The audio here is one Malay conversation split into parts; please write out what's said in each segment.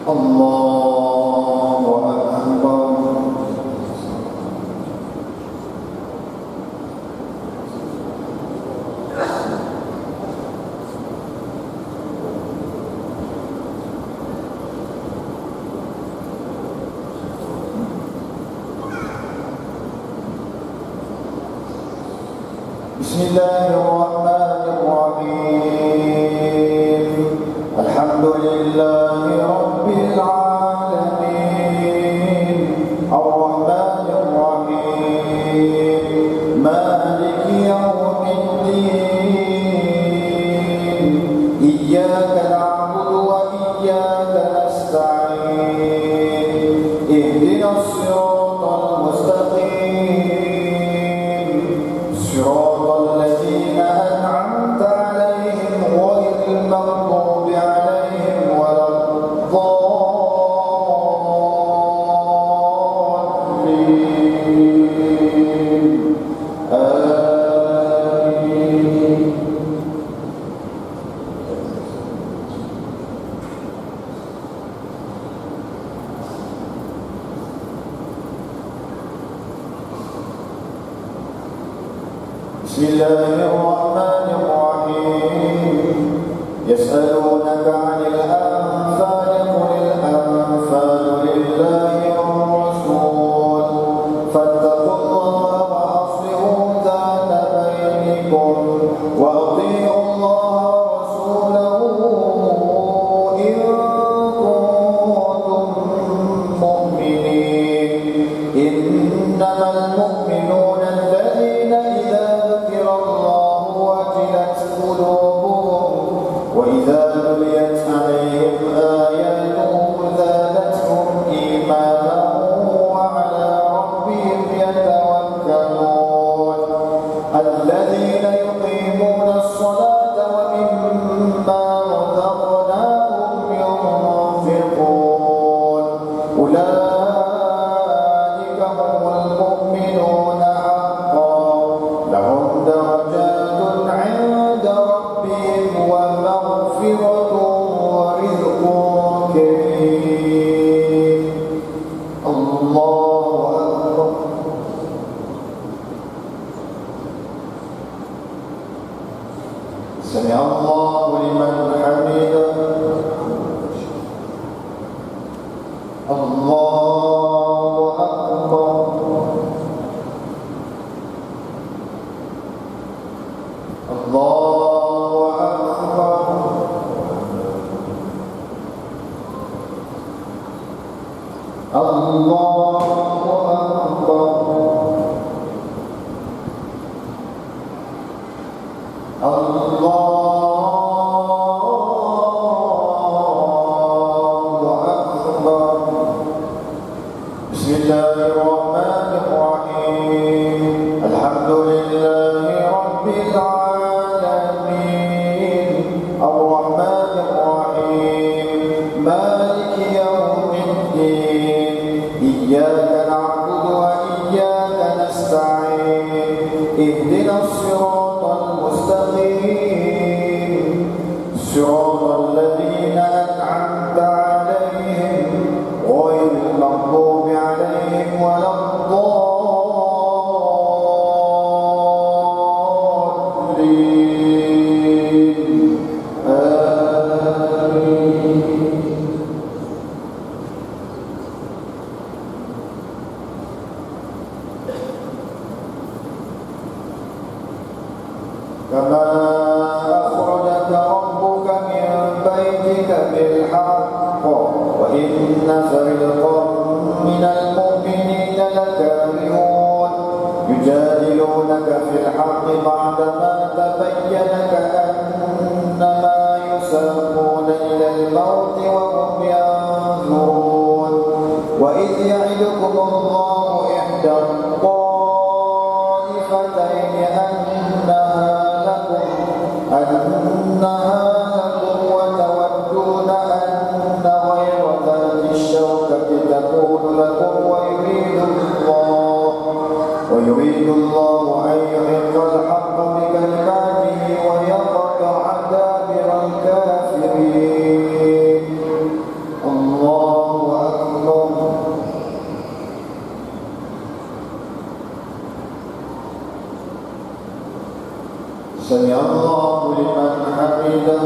Allahu Akbar. Bismillahirrahmanirrahim. Alhamdulillahi rabbil alamin. Ar-Rahmanir Rahim. Maliki yawmiddin. Iyyaka na'budu wa iyyaka nasta'in. Ihdinas siratal mustaqim. Siratal ladzina an'amta 'alaihim ghairil maghdubi 'alaihim waladdallin. Amin. Bismillahirrahmanirrahim. Yas'alunaka 'anil anfal qulil anfalu lillahi war rasul fattaqullaha wa aslihu dhata bainakum wa athi'u allaha wa rasulahu in kuntum mu'minin. Innamal mu'minuna alladhina idza dhukira Allahu wajilat qulubuhum wa idza tuliyat 'alaihim ayatuhu zadatuhum imanan wa 'ala rabbihim yatawakkalun. Alladhina yuqimuna as-salata wa mimma razaqnahum yunfiqun. Ulaika humul mu'minuna haqqan. Lahum darajatun 'inda rabbihim wa maghfiratun wa rizqun karim. Allahu Akbar. Sami'a Allahu liman hamidah. Allahu Akbar. Allahu Akbar. Allahu Akbar. Allahu Akbar. Bismillahirrahmanirrahim. Alhamdulillahi rabbil alamin. Ar-Rahmanir Rahim. Maliki yawmiddin. Iyyaka na'budu wa iyyaka nasta'in. Ihdinas siratal mustaqim. Siratal ladzina an'amta 'alaihim ghairil maghdubi 'alaihim waladdallin. Amin. Kama akhrajaka rabbuka min baytika bil haqq wa inna fariqan minal mu'minina lakarihun. Yujadilunaka fil haqqi ba'dama tabayyana ka'annama yusaquna ilal mawti wa hum yanzurun. Wa idh ya'idukum Allahu ihda ta'ifatayn annaha lakum wa tawadduna anna ghayra dhati ash-shawkati takunu lakum wa yuridu Allahu an yuhiqqa al-haqqa bi kalimatihi wa سمع الله لمن حمده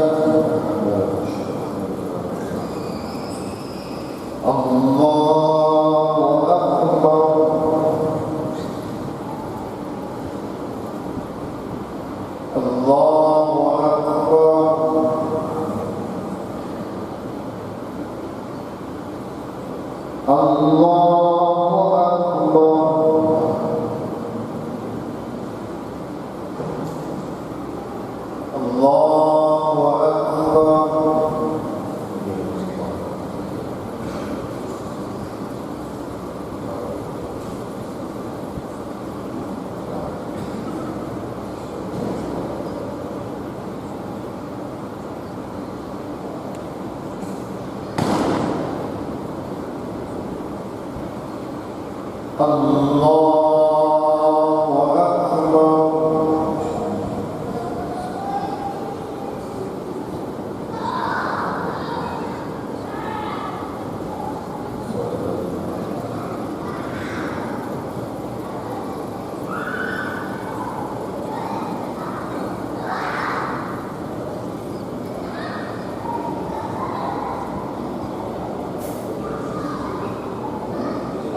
الله أكبر الله أكبر الله أكبر الله أكبر الله أكبر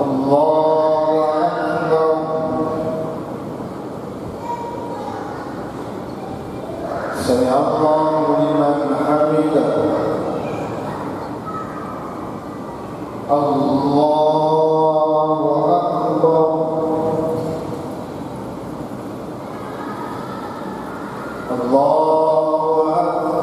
الله أكبر سمع الله لمن حمده الله أكبر الله أكبر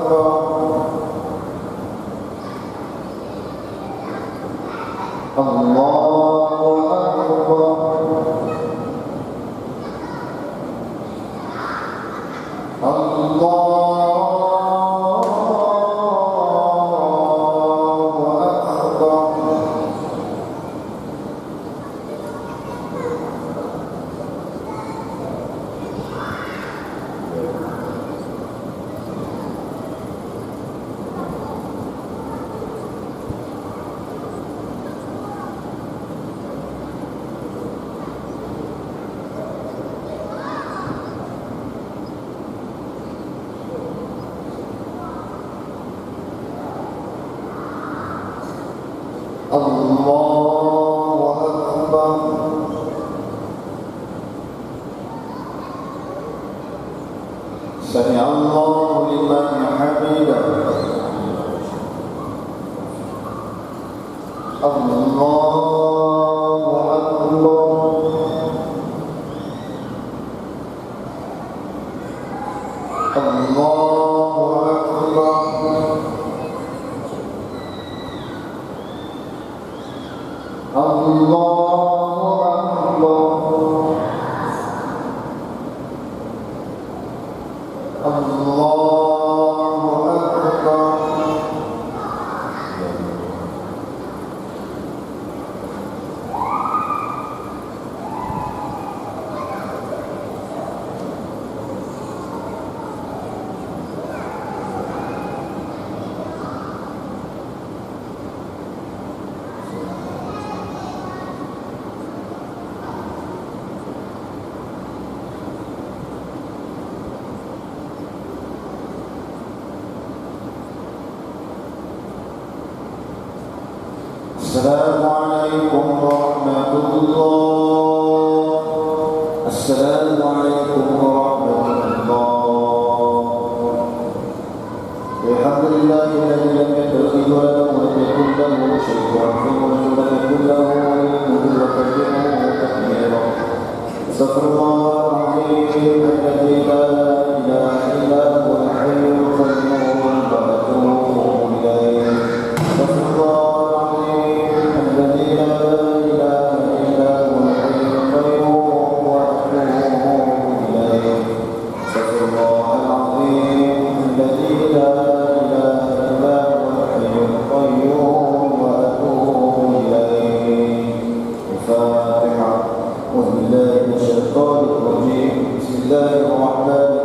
الله أكبر سمع الله لمن حمده الله أكبر الله أكبر الله أكبر الله أكبر السلام عليكم ورحمة الله. السلام عليكم ورحمة الله. الحمد لله الذي لم يتخذ ولدا ولم يكن له شريك ولم يكن له ولي وكبره تكبيرا. استغفر الله العظيم الذي لا إله إلا هو الحي القيوم وأتوب إليه. استغفر الله بسم الله الرحمن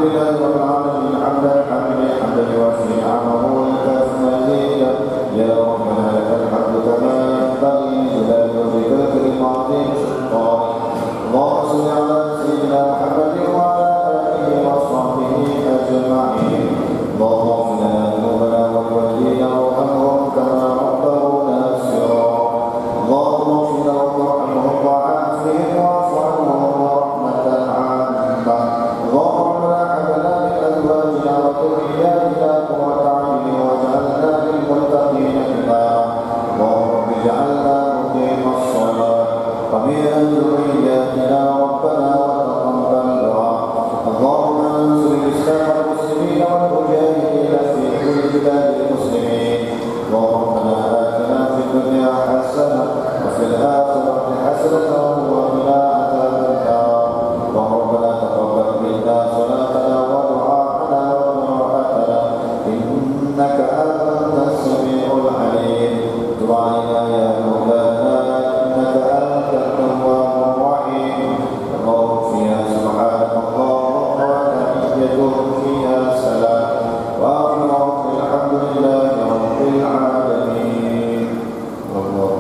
لله رب العالمين حمدا حمدا حمدا يوافي نعمه ويكافئ مزيدا يا ربنا لك الحمد كما ينبغي لجلال وجهك الكريم وعظيم سلطانك اللهم صل على سيدنا محمد وعلى اله وصحبه اجمعين اللهم اغفر لنا ذنوبنا ولوالدينا وارحمهم كما ربونا صغارا اللهم اغفر لهم وارحمهم وعافهم واعف عنهم ورحمة عامة اللهم ربنا هب لنا من ازواجنا وذرياتنا قرة اعين واجعلنا للمتقين اماما اللهم رب اجعلنا مقيم الصلاة ومن ذرياتنا ربنا وتقبل دعاء اللهم انصر الاسلام والمسلمين والمجاهدين في كل بلاد المسلمين اللهم ربنا اتنا في الدنيا حسنه وفي الاخره حسنه وقنا عذاب النار اللهم ربنا تقبل منا صلاتنا ودعاءنا وقراءتنا انك انت السميع العليم تب علينا يا مولانا انك انت التواب الرحيم اللهم فيها سبحانك اللهم وتحيتهم فيها سلام واخرهم الحمد لله رب العالمين الله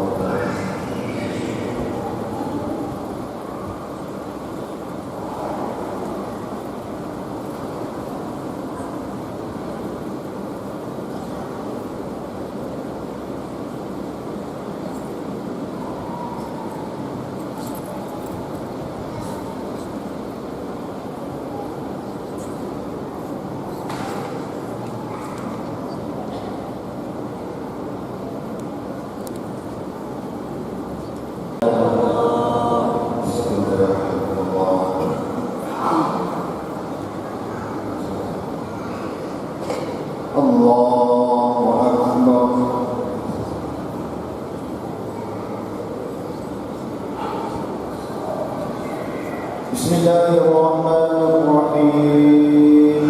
Bismillahirrahmanirrahim.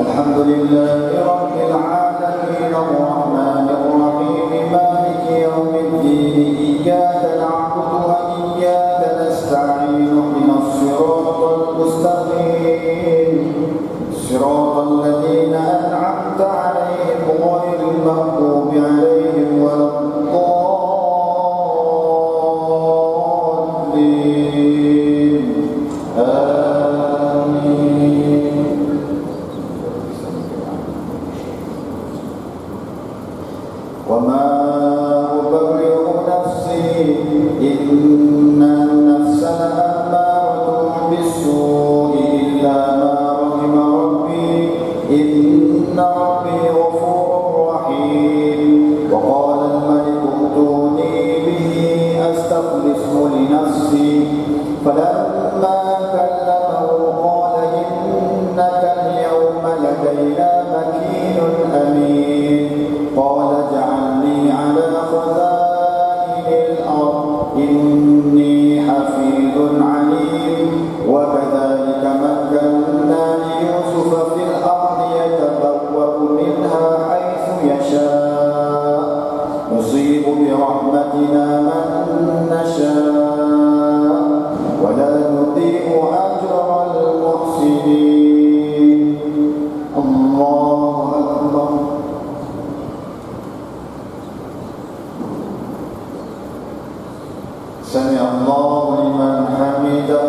Alhamdulillahi rabbil alamin arrahmanir rahim maliki yaumiddin iyyaka na'budu wa iyyaka nasta'in ihdinas siratal mustaqim siratal ladzina an'amta 'alaihim ghairil maghdubi 'alaihim waladdallin. وما أبرئ نفسي إن النفس لأمارة بالسوء إلا ما رحم ربي إن ربي غفور رحيم وقال الملك ائتوني به أستخلصه لنفسي فلما كلمه قال إنك اليوم لدينا مكين أمين قال اجعلني على خزائن الأرض إني حفيظ عليم وكذلك مكنا ليوسف في الأرض يتبوأ منها حيث يشاء نصيب برحمتنا من نشاء ولا نضيع أجر المحسنين الله أكبر سمع الله لمن حمده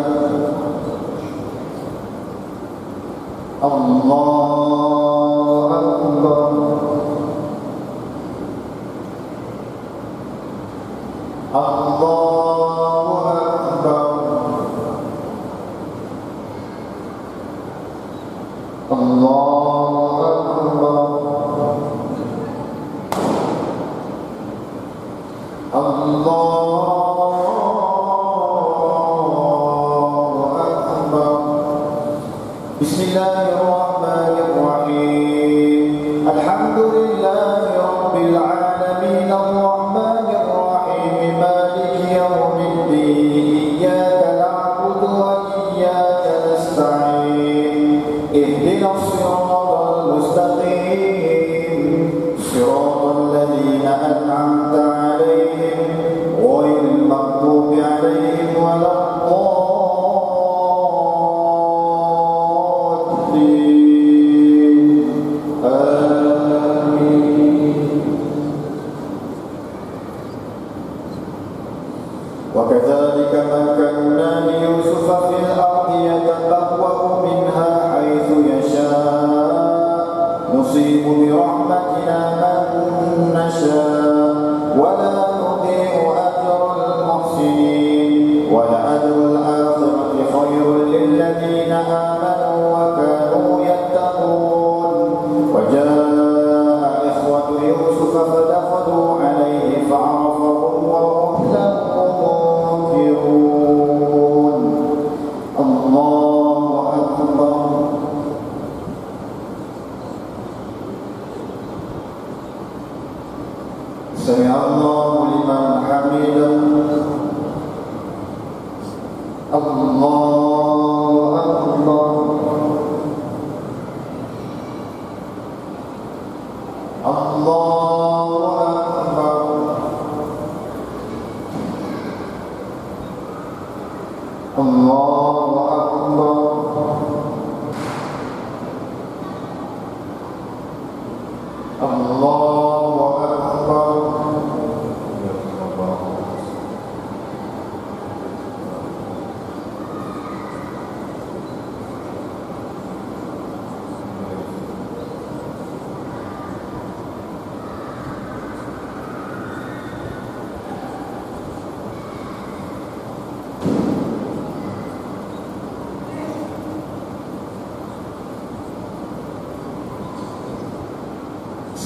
الله أكبر الله أكبر الله أكبر Bismillahirrahmanirrahim. Alhamdulillahi rabbil alamin arrahmanir rahim maliki yaumiddin iyyaka na'budu wa iyyaka nasta'in ihdinas siratal mustaqim siratal ladzina an'amta 'alaihim ghairil maghdubi 'alaihim waladdallin.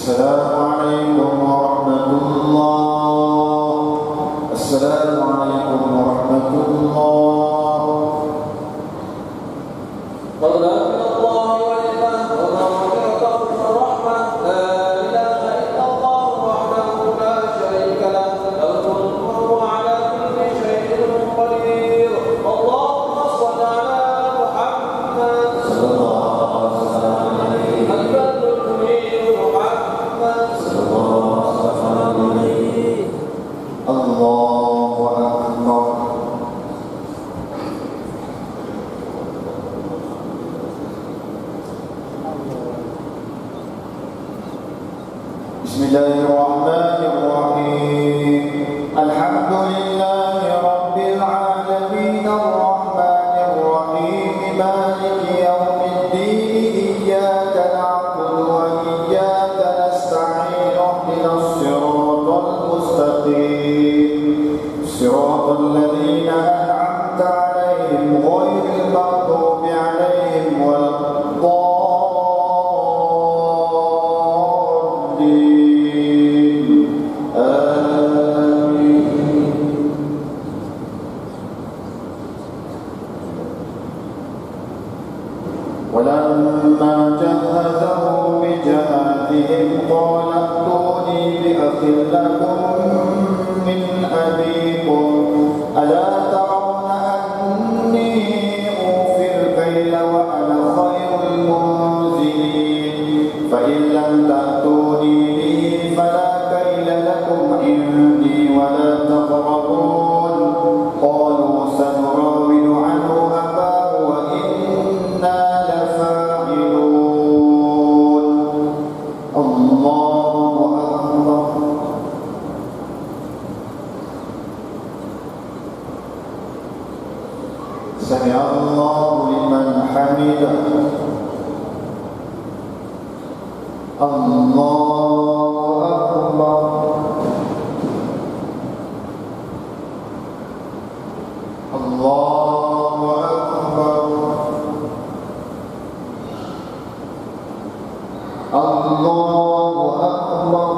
Assalamualaikum warahmatullahi. Assalamualaikum warahmatullahi. Bismillahirrahmanirrahim. Alhamdulillahi rabbil alamin arrahmanir rahim maliki yaumiddin iyyaka na'budu wa iyyaka nasta'in ihdinas siratal mustaqim siratal ladzina an'amta 'alaihim ghairil maghdubi 'alaihim waladdallin. ولما جهزهم بجهازهم قال ائتوني بأخ لكم من أبيكم ألا ترون أني أوفي الكيل وأنا خير المنزلين فإن لم تأتوني به فلا كيل لكم عندي ولا تقربون قالوا سنراود عنه أباه وإنا سمع الله لمن حمده الله أكبر الله أكبر الله أكبر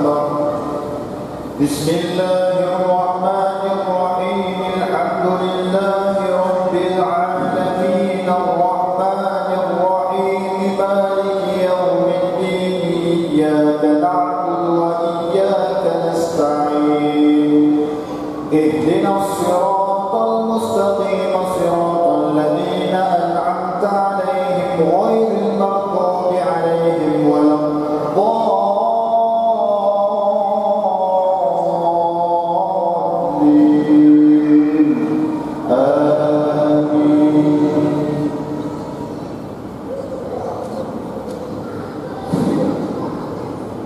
الله بسم الله الرحمن الرحيم الحمد لله رب العالمين الرحمن الرحيم مالك يوم الدين إياك نعبد وإياك نستعين اهدنا الصراط المستقيم صراط الذين أنعمت عليهم غير المغضوب عليهم ولا الضالين.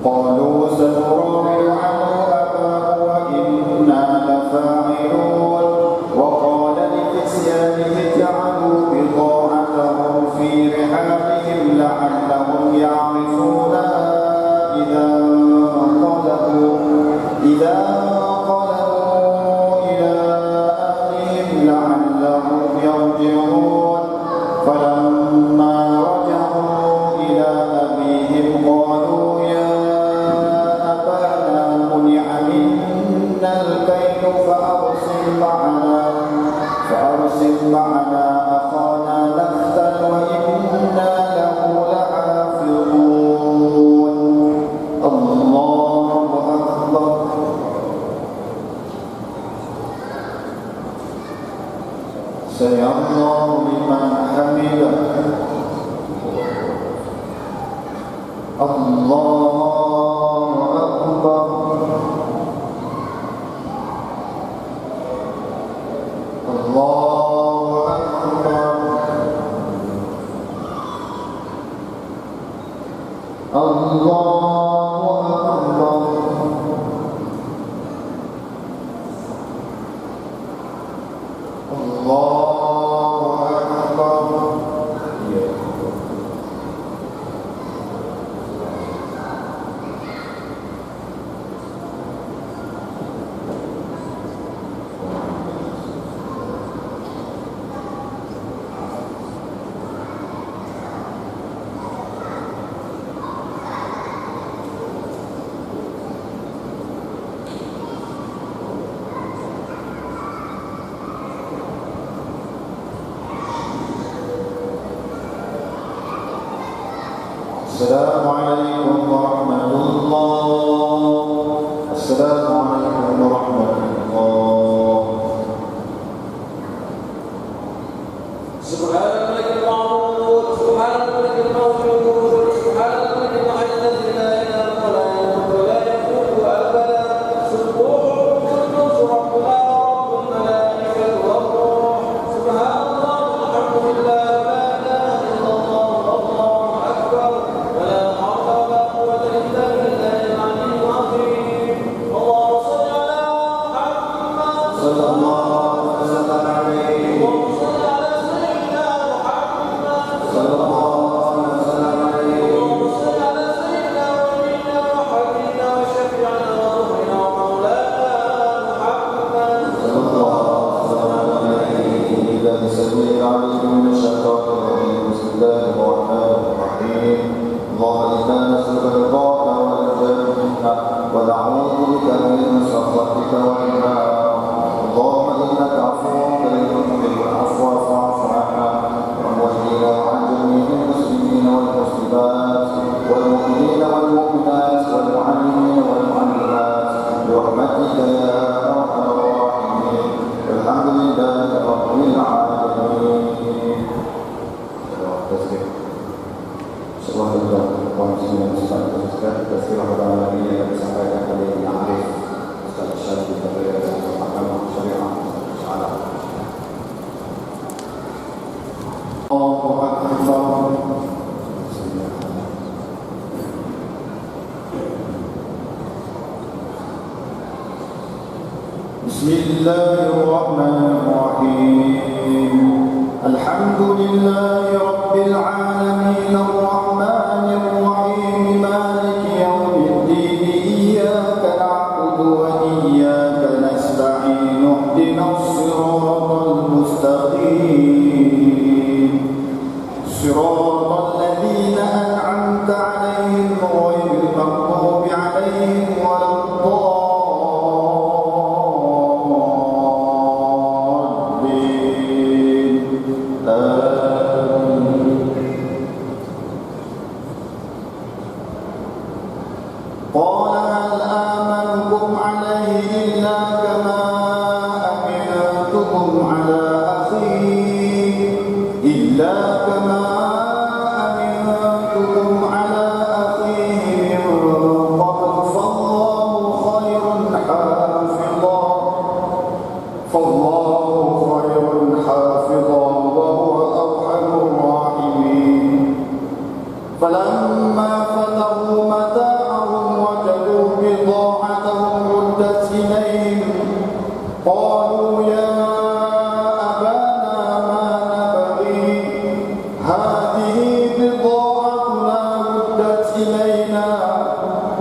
قالوا سنراود عنه أباه وإنا لفاعلون وقال لفتيانه اجعلوا بضاعتهم في رحالهم لعلهم يعرفونها إذا انقلبوا إلى أهلهم لعلهم يرجعون فلما رجعوا إلى أبيهم قالوا الكيل فأرسل الله لمن حمده الله أكبر الله أكبر الله أكبر الله أكبر السلام عليكم ورحمة الله السلام عليكم ورحمة الله سبحان الملك المعبود سبحان الملك الموجود سبحان الملك الحي الذي لا اله ولا يموت ولا يموت ابدا سبوح قدوس ربنا رب الملائكه والروح سبحان الله والحمد لله لا اله الا الله والله اكبر ولا حول ولا قوه الا بالله العلي العظيم اللهم صل على محمد صلى الله وسلم عليه اللهم صل على سيدنا محمد صلى الله وسلم عليه اللهم صل على سيدنا ونبينا وحبيبنا وشفيعنا وروحنا ومولانا محمد صلى الله وسلم عليه إلى سبيل عليكم من الشيطان الرجيم بسم الله الرحمن الرحيم اللهم إنا نسألك رضاك والجنة ونعوذ بك من سخطك والنار اللهم إنك عفو كريم تحب العفو فاعف عنا واهدنا وعن جميع المسلمين والمسلمات والمؤمنين والمؤمنات والمعلمين والمعلمات برحمتك يا أرحم الراحمين والحمد لله رب العالمين. Sebuah doa kaum muslimin sekalian tersirat pada Nabi yang disampaikan oleh Arif Ustaz Syarif dari Mahkamah Syariah Salah. Allahu Akbar. Bismillahirrahmanirrahim. Alhamdulillahi Rabbil Alamin Ar-Rahmanir Rahim Maliki Yawmiddin Iyyaka na'budu wa iyyaka nasta'in Ihdinas siratal mustaqim Siratal ladzina an'amta 'alaihim ghairil maghdubi 'alaihim waladdallin. قال هل آمنكم عليه إلا كما أمنتكم على أخيه إلا كما أمنتكم على أخيه من قبل فالله خير حافظا وهو أرحم الراحمين. فلما فتحوا متاعهم وجدوا بضاعتهم ردت إليهم قالوا يا أبانا ما نبغي هذه بضاعتنا ردت إلينا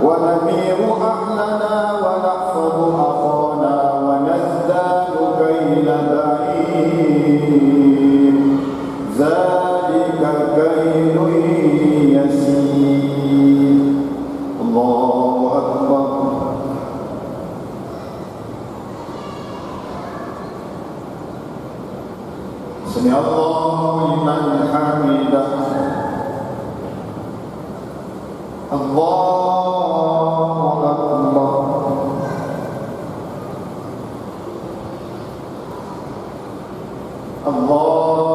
ونمير أهلنا ونحفظ أخانا ونزداد كيل بعير ذلك كيل يسير. الله أكبر. سمع الله لمن حمده. الله أكبر. الله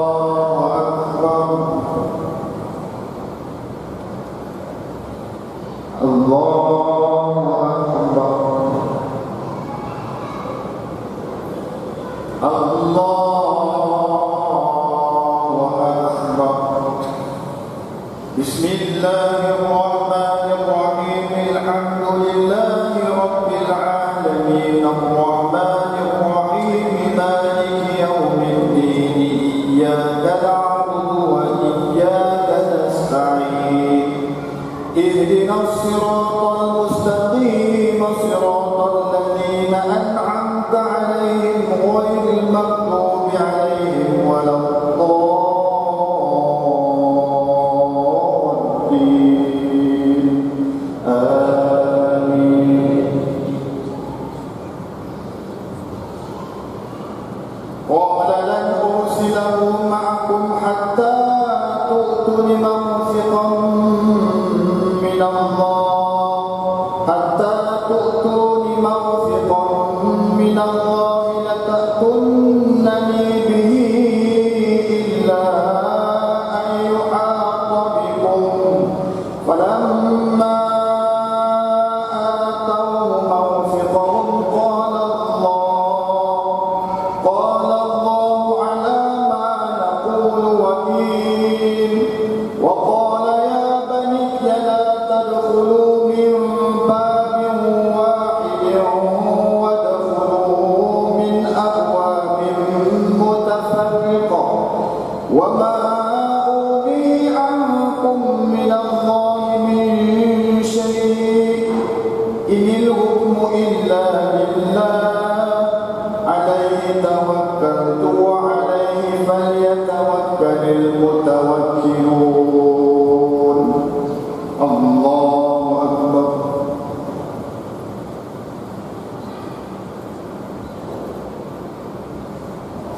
Allahu Akbar. Allahu Akbar. Bismillahirrahmanirrahim. Alhamdulillahi Rabbil alamin. Ar-Rahmanir-Rahim. Maliki yawmiddin. Iyyaka na'budu wa iyyaka nasta'in. Ihdinas siratal mustaqim. Siratal ladzina an'amta 'alaihim ghairil maghdubi 'alaihim waladdallin. Amin. Qala lan ursilahu ma'akum hatta tu'tuni mawthiqan min Allah, hatta tu'tuni mawthiqan min Allah lata'tunnani bihi illa an yuhata bikum. Falamma atawhu mawthiqahum qala Allahu ala ma naqulu wakil. Wa qala ya baniyya la tadkhulu min babin wahidin wadkhulu min abwabin mutafarriqah. Wa ma ughni ankum min Allahi min syai'. Inil hukmu illa lillah. Alaihi tawakkaltu wa alaihi falyatawakkalul mutawakkilun. Allahu Akbar.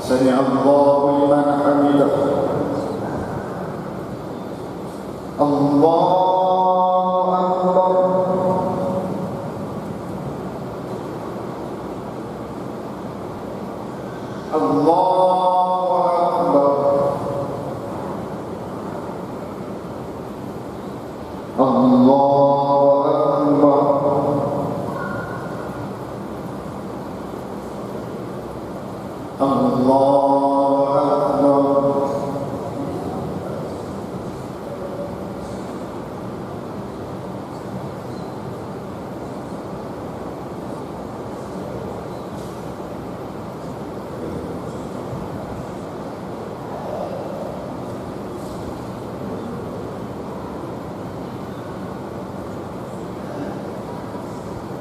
Sami'a Allahu liman hamidah. Allahu Akbar. Allahu Akbar. Allahu Akbar. Allahu Akbar.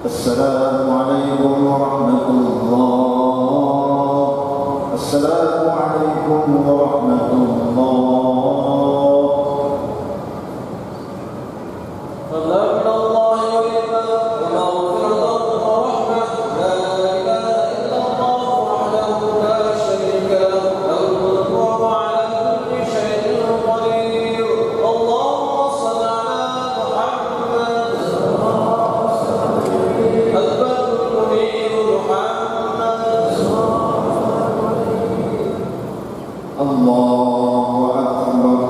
Assalamualaikum warahmatullahi. Assalamualaikum warahmatullahi. Allahu Akbar.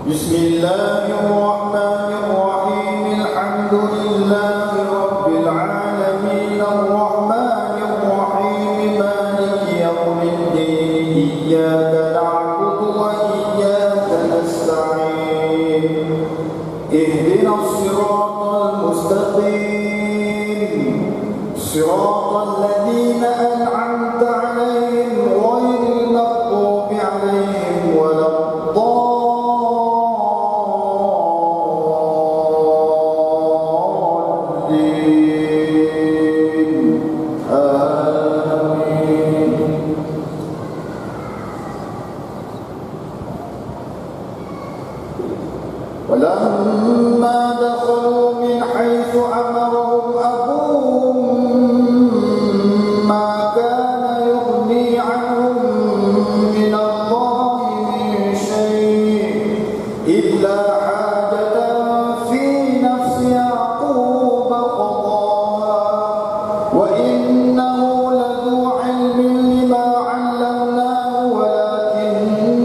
Bismillahirrahmanirrahim. Alhamdulillahi Rabbil alamin. Ar-Rahmanir-Rahim. Maliki yawmiddin. Iyyaka na'budu wa iyyaka nasta'in. Ihdinas siratal mustaqim. Siratal ladzina an'amta 'alaihim ghairil maghdubi 'alaihim waladdallin. Amin. Walamma dakhalu min haitsu amarahum abuhum ma kana yughni 'anhum min Allahi min syai' illa hajatan fi nafsi Ya'qub qadaha wa innahu ladhu 'ilmin lima 'allamnahu walakinna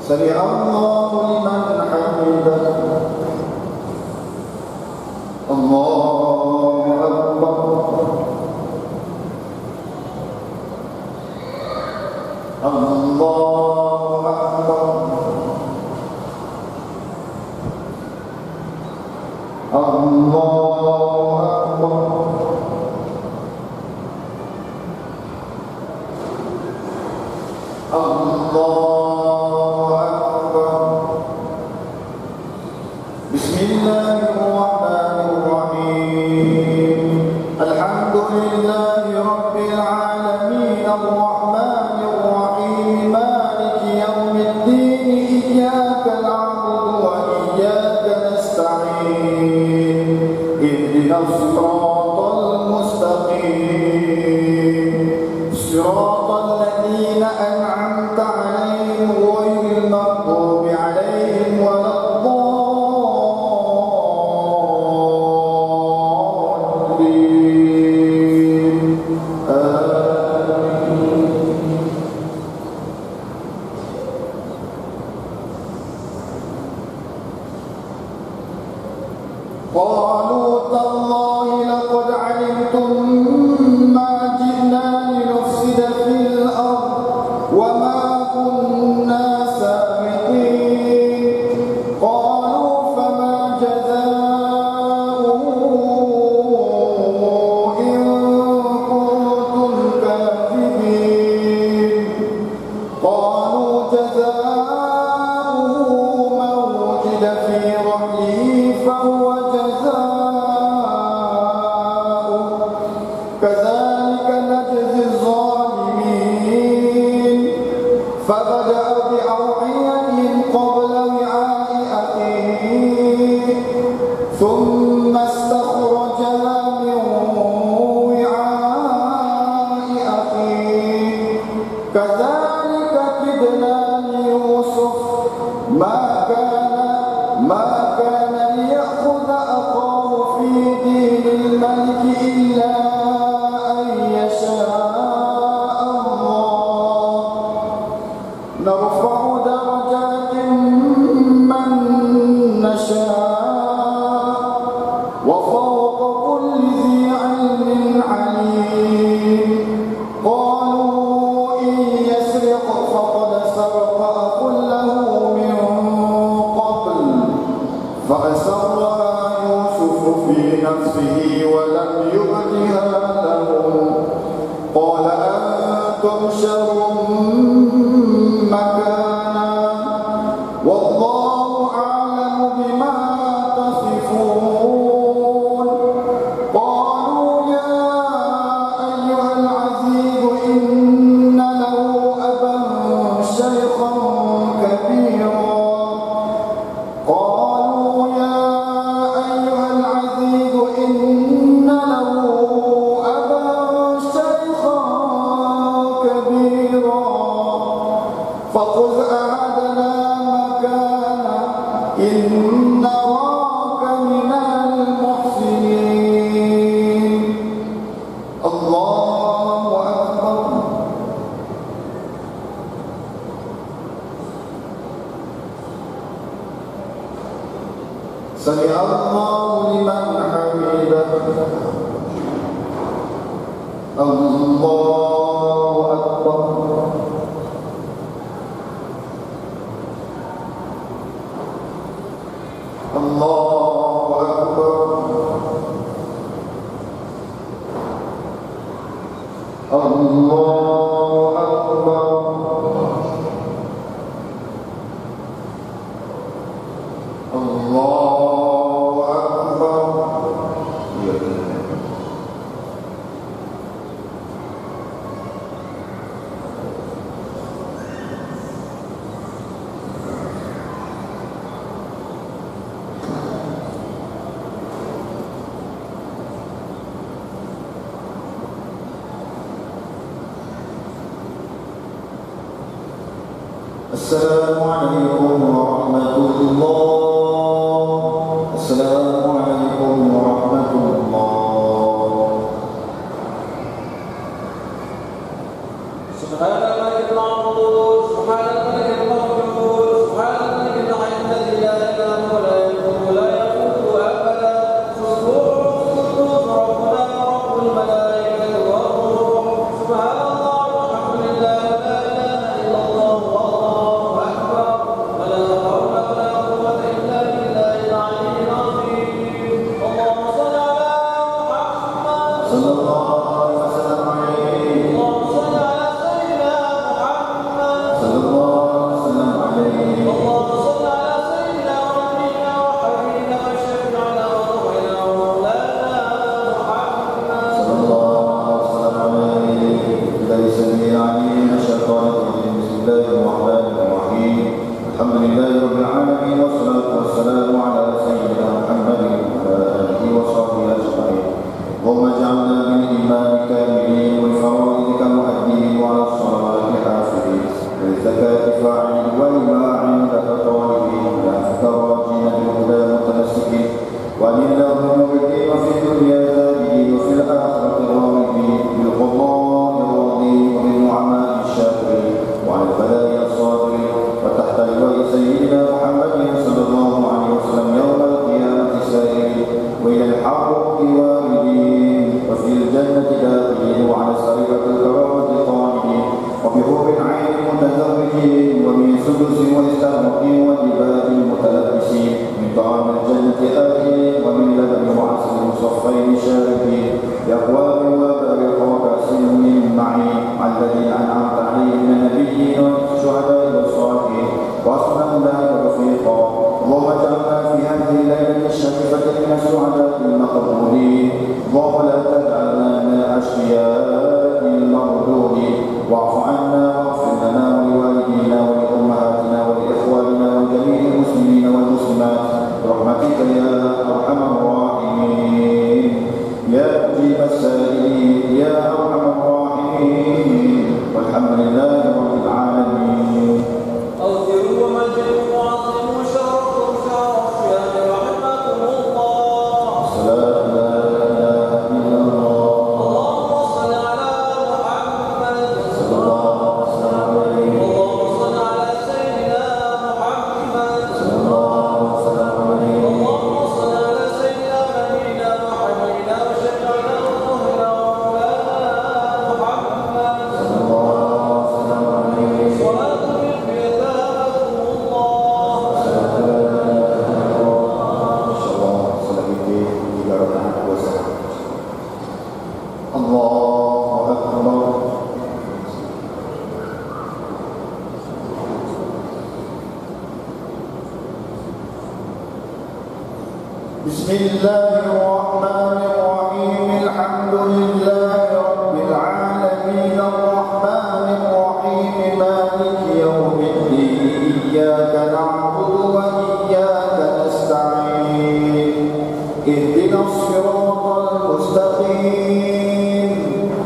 سمع الله لمن حمده الله أكبر الله أكبر الله أكبر الله أكبر بسم الله الرحمن الرحيم الحمد لله رب العالمين الرحمن الرحيم مالك يوم الدين إياك نعبد وإياك نستعين اهدنا الصراط المستقيم صراط الذين أنعمت عليهم غير المغضوب عليهم ولا الضالين آمين. قالوا تالله لقد علمتم ما جئنا لنفسد في الأرض وما كنا سابقين قالوا فما جزاؤه إن كنتم كاذبين قالوا جزاؤه من وجد في رحله فهو جزاؤه كذلك نجزي الظالمين فبدأ بأوعيتهم قبل وعاء أخيه ثم استخرجها من وعاء أخيه كذلك كدنا ليوسف ما كان ليأخذ أخاه في دين الملك إلا أن يشاء الله نرفع درجات من نشاء وفوق كل ذي علم عليم قالوا إن يسرق فقد سرق أخ له من قبل فأسرها يوسف في نفسه ولم يبدها لهم قال أنتم شر مكانا والله أعلم بما تصفون قالوا يا أيها العزيز إن له أبا شيخا كبيرا قالوا يا أيها العزيز إن له أبا شيخا كبيرا فخذ أحدنا مكانه إن نراك من المحسنين الله أكبر سمع الله لمن حمده الله أكبر الله أكبر الله أكبر الله أكبر السلام عليكم ورحمة الله السلام عليكم ورحمة الله سبحان الملك المعبود سبحان الملك المعبود الله الرحمن الرحيم الحمد لله رب العالمين والصلاة والسلام على سيدنا محمد وعلى آله وصحبه أجمعين اللهم اجعلنا من الإيمان كاملين والفرائض مؤدين وعلى الصلاة حافظين وللزكاة فاعلين والإماعين لك طالبين ولك راجين بالهدى متمسكين ولله بالدين في الدنيا ذابين وفي الآخرة راغبين بالقضاء راضين وبالنعماء الشاكرين وعلى البلاء الصابرين وتحت لواء سيدنا محمد صلى الله عليه وسلم يوم القيامة سائرين وإلى الحق واردين وفي الجنة داخلين وعلى سريرة الكرامة قائمين وبحور عين متزوجين ومن سدس واستبرق وجبال متلبسين من طعام الجنة آكلين ومن لبن وعسل مصفين شاربين بأكواب وأباريق وكأس من معين الذين أنعمت عليهم من النبيين والشهداء والصالحين وحسن أولئك رفيقا اللهم اجعلنا في هذه الليلة الشريفة من السعداء المقبولين اللهم لا تجعلنا من الأشقياء المردودين واعف عنا واغفر لنا ولوالدينا ولأمهاتنا ولإخواننا ولجميع المسلمين والمسلمات برحمتك يا أرحم الراحمين يا مجيب السائلين يا أرحم الراحمين والحمد لله رب العالمين. أغفروا ومجدوا وعظموا شرفكم شرف الصيام رحمكم الله. الصلاة لا إله إلا الله. اللهم صل على محمد صلى الله عليه وسلم. اللهم صل على سيدنا محمد صلى الله عليه وسلم. اللهم صل على سيدنا نبينا وحبيبنا وشفيعنا وطهرنا ومولانا محمد صلى الله عليه وسلم. صلاة بيداكم الله. InsyaAllah selanjutnya 3 rakaat puasa. Allahu Akbar. Bismillahirrahmanirrahim. Alhamdulillahi Rabbil Alamin. Ar-Rahmanirrahim. Maliki yawmiddin. Iyyaka na'budu wa iyyaka nasta'in. Ihdinas siratal mustaqim.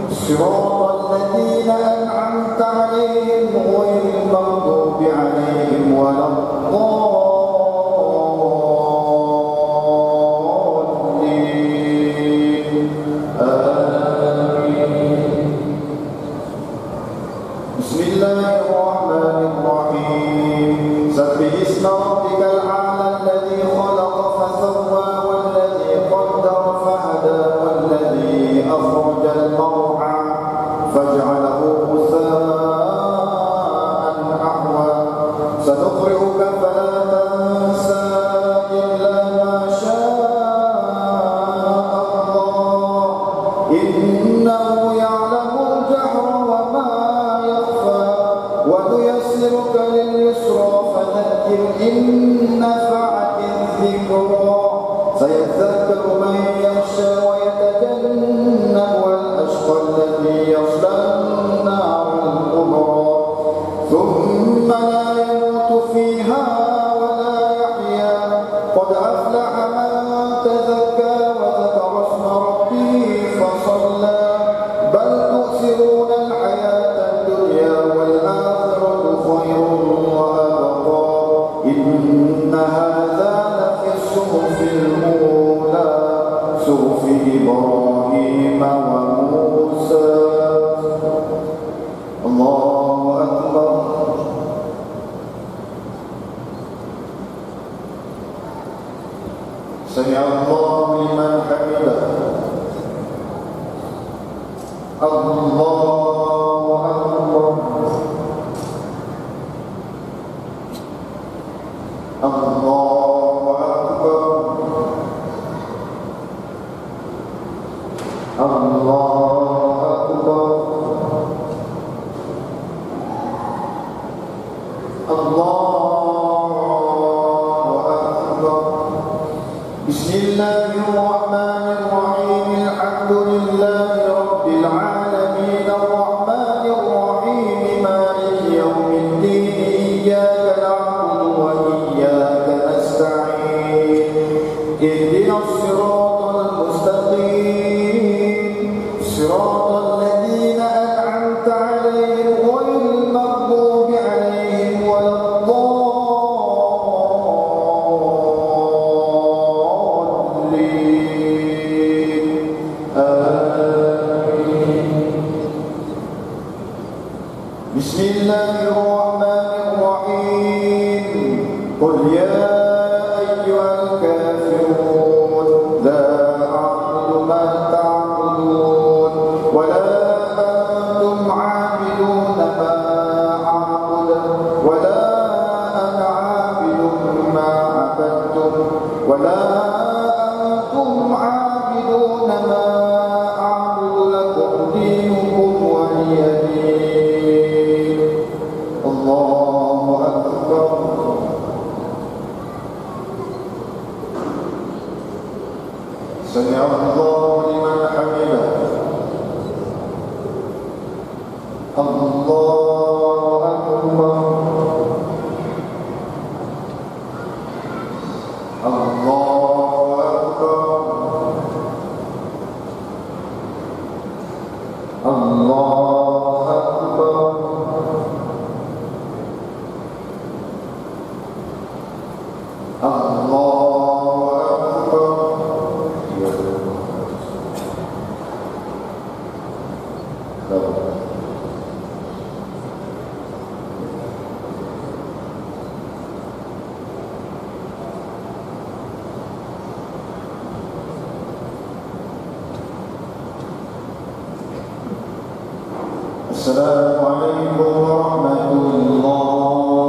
Siratal ladzina an'amta 'alaihim ghairil maghdubi 'alaihim waladdallin. Bismillahirrahmanirrahim. Sabbih isma rabbikal a'la alladhi khalaqa fasawwa walladhi qaddara fahada walladhi akhrajal mar'a faj'alahu ghusaa'an ahwa sanuqri'uka fala tansa illa ma sha'a Allah innahu ya'lamul jahra wa ma ونيسرك لليسرى فذكر إن نفعت الذكرى سيذكر من يخشى ويتجنبها الأشقى الذي يصلى النار الكبرى ثم لا يموت فيها ولا يحيا قد أفلح من تزكى وذكر اسم ربه فصلى بل تؤثرون الحياة الدنيا والآخرة خير وأبقى إن هذا لفي الصحف الأولى صحف إبراهيم وموسى. الله أكبر. سمع الله لمن حمده. الله أكبر. الله أكبر. الله أكبر. الله أكبر. بسم الله الرحمن الرحيم. الحمد لله رب العالمين. ولا أنا عابد ما عبدتم ولا أنتم عابدون ما أعبد لكم دينكم ولي دين الله أكبر سمع الله لمن حمده الله أكبر الله أكبر الله أكبر الله أكبر السلام عليكم ورحمة الله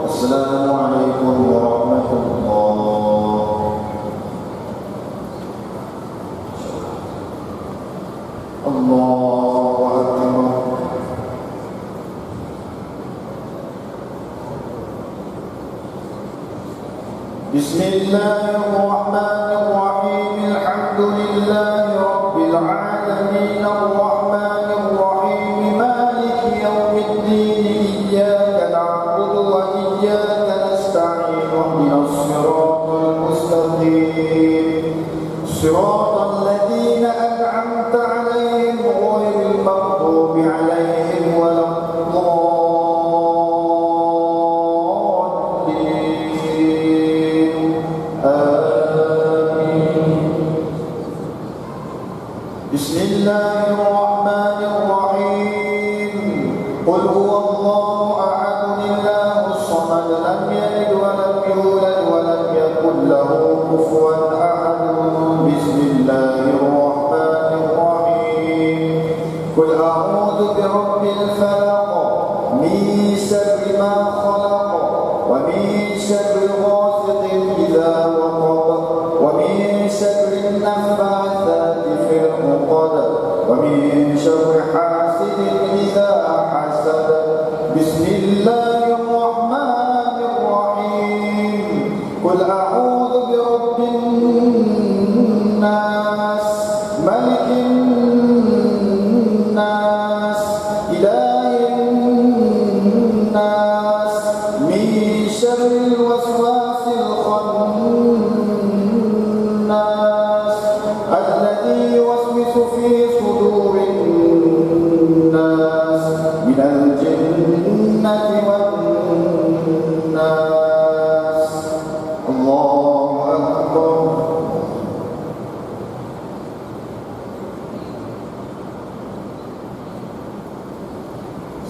السلام عليكم ورحمة الله الله أكبر بسم الله الرحمن الرحيم الحمد لله رب العالمين الرحمن الرحيم مالك يوم الدين إياك نعبد وإياك نستعين اهدنا الصراط المستقيم صراط الذين أنعمت عليهم غير المغضوب عليهم ولا الضالين آمين بسم الله الرحمن الرحيم قل هو الله أحد الله الصمد لم يلد ولم يولد ولم يكن له كفوا أحد بسم الله الرحمن الرحيم قل أعوذ برب الفلق من شر ما خلق ومن شر غاسق إذا وقب ومن شر النفاثات في العقد ومن شر حاسد إذا حسد بسم الله الرحمن الرحيم قل أعوذ برب الناس ملك الناس إله الناس من شر الوسواس الخناس الذي يوسوس في صدور الناس من الجنة والناس الله أكبر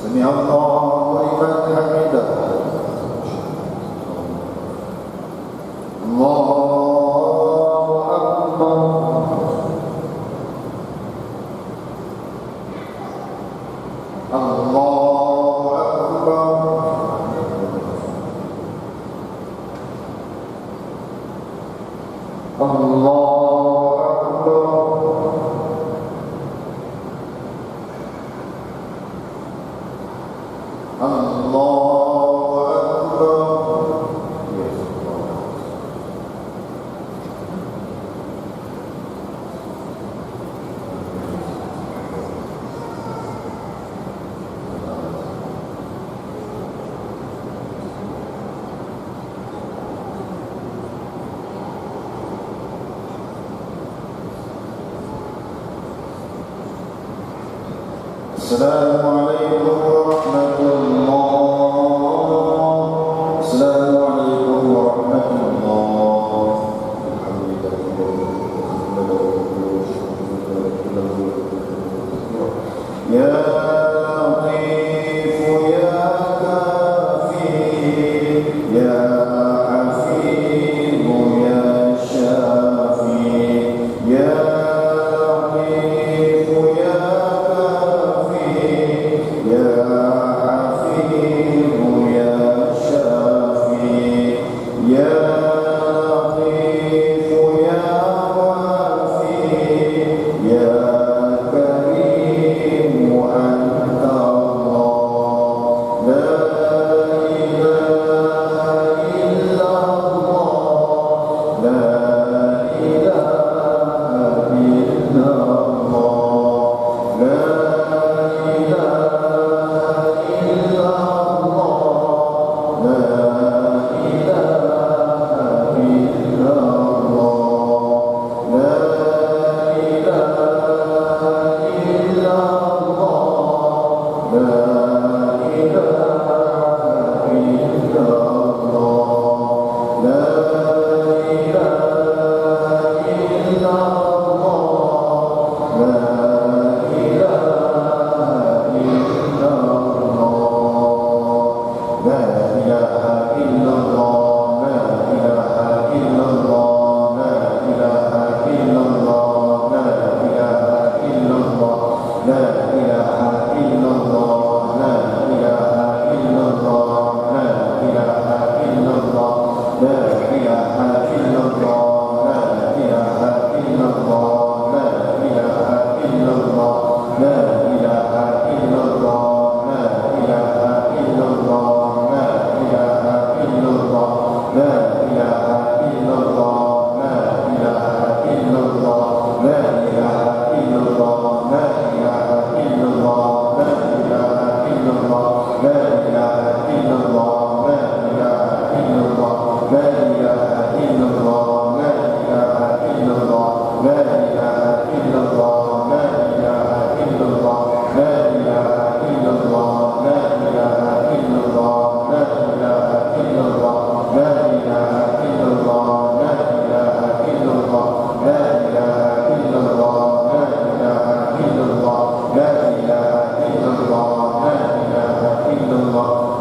سمع الله لمن حمده الله أكبر الله أكبر الله أكبر الله أكبر السلام عليكم ورحمة الله السلام عليكم ورحمة الله يا لطيف يا كافي يا حفيظ يا شافي يا لطيف يا كافي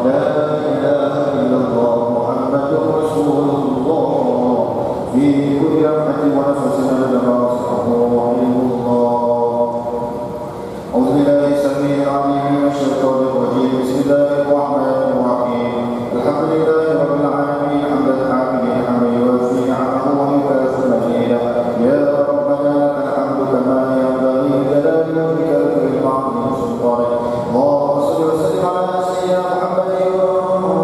لا إله إلا الله محمد رسول الله في كل لمحة ونفس عدد ما وصفه علم الله. أعوذ بالله السميع العليم من الشيطان الرجيم. بسم الله الرحمن الرحيم. الحمد لله رب العالمين حمدا حامدا حمدا يوافي نعمه ويكافئ مزيدا. يا ربنا لك الحمد كما ينبغي لجلال وجهك الكريم وعظيم سلطانك. اللهم صل وسلم على سيدنا محمد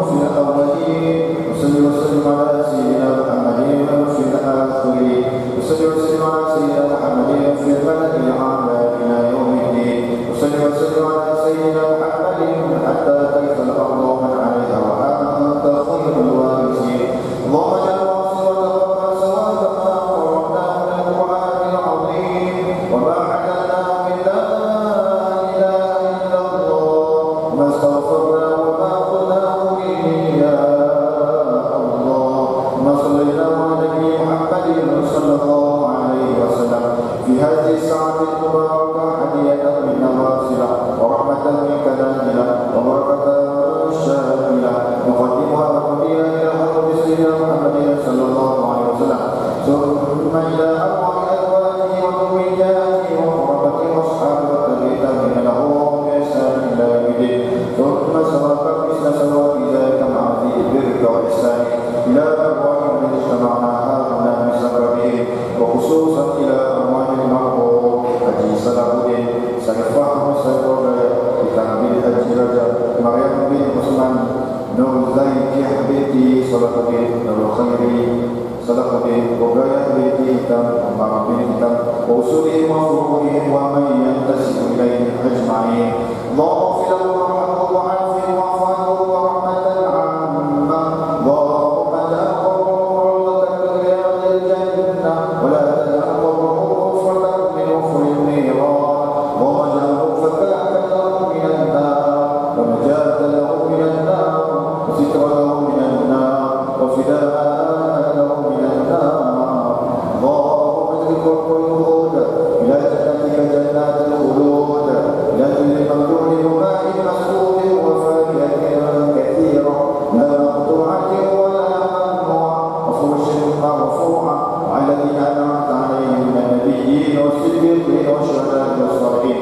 في الأولين وصل وسلم على سيدنا محمد في الآخرين وصل وسلم على سيدنا محمد في الملأ الأعلى إلى يوم الدين وصل وسلم على سيدنا محمد حتى ترث الأرض ومن عليها وأنت خير الوارثين. اللهم اجعل واصلتنا سواء ما قرأناه من القرآن العظيم وما علمناه من لا إله إلا الله وما استغفرنا وما قلناه به يا الله وما صلينا على نبي محمد صلى الله عليه وسلم في هذه الساعة المباركة هدية من نوازل ورحمة منك نازلة وبركة شاملة نقدمها ونهديها إلى حضرة سيدنا محمد صلى الله عليه وسلم ثم إلى أرواح أزواجه وذرياته وقربته وأصحابه والتابعين لهم بإحسان إلى يوم الدين ثم سواك مثل سواك ذلك مع ذي البر والإحسان إلى أرواح من اجتمعنا هاهنا بسببهم وخصوصا إلى أرواح المرحوم حجي صلاح الدين سلفاه مسيطر بتعبير حجي رجب مريم بن عثمان نور زين بنتي صلاح الدين نور خيري صلاح الدين وبرايا بنتي هتام ومرام بن هتام وأصولهم وفروعهم ومن ينتسب إليهم أجمعين. اللهم اغفر له وارحمه وعافه واعف عنه ورحمة عامة. اللهم لا قبره كرياض الجنة ولا تدعوه غفرة من غفر النيران. اللهم اجعله فكاكا له من النار ونجاة له من النار وسترا له من النار وفداء له من النار. اللهم اجعله الخلود إلى جنتك جنات الخلود إلى ذل ممدود وماء مسكوب وفاكهة كثيرة لا مقطوعة ولا ممنوع وفرش مرفوعة وعلى الذين أنعمت عليهم من النبيين والصديقين والشهداء والصالحين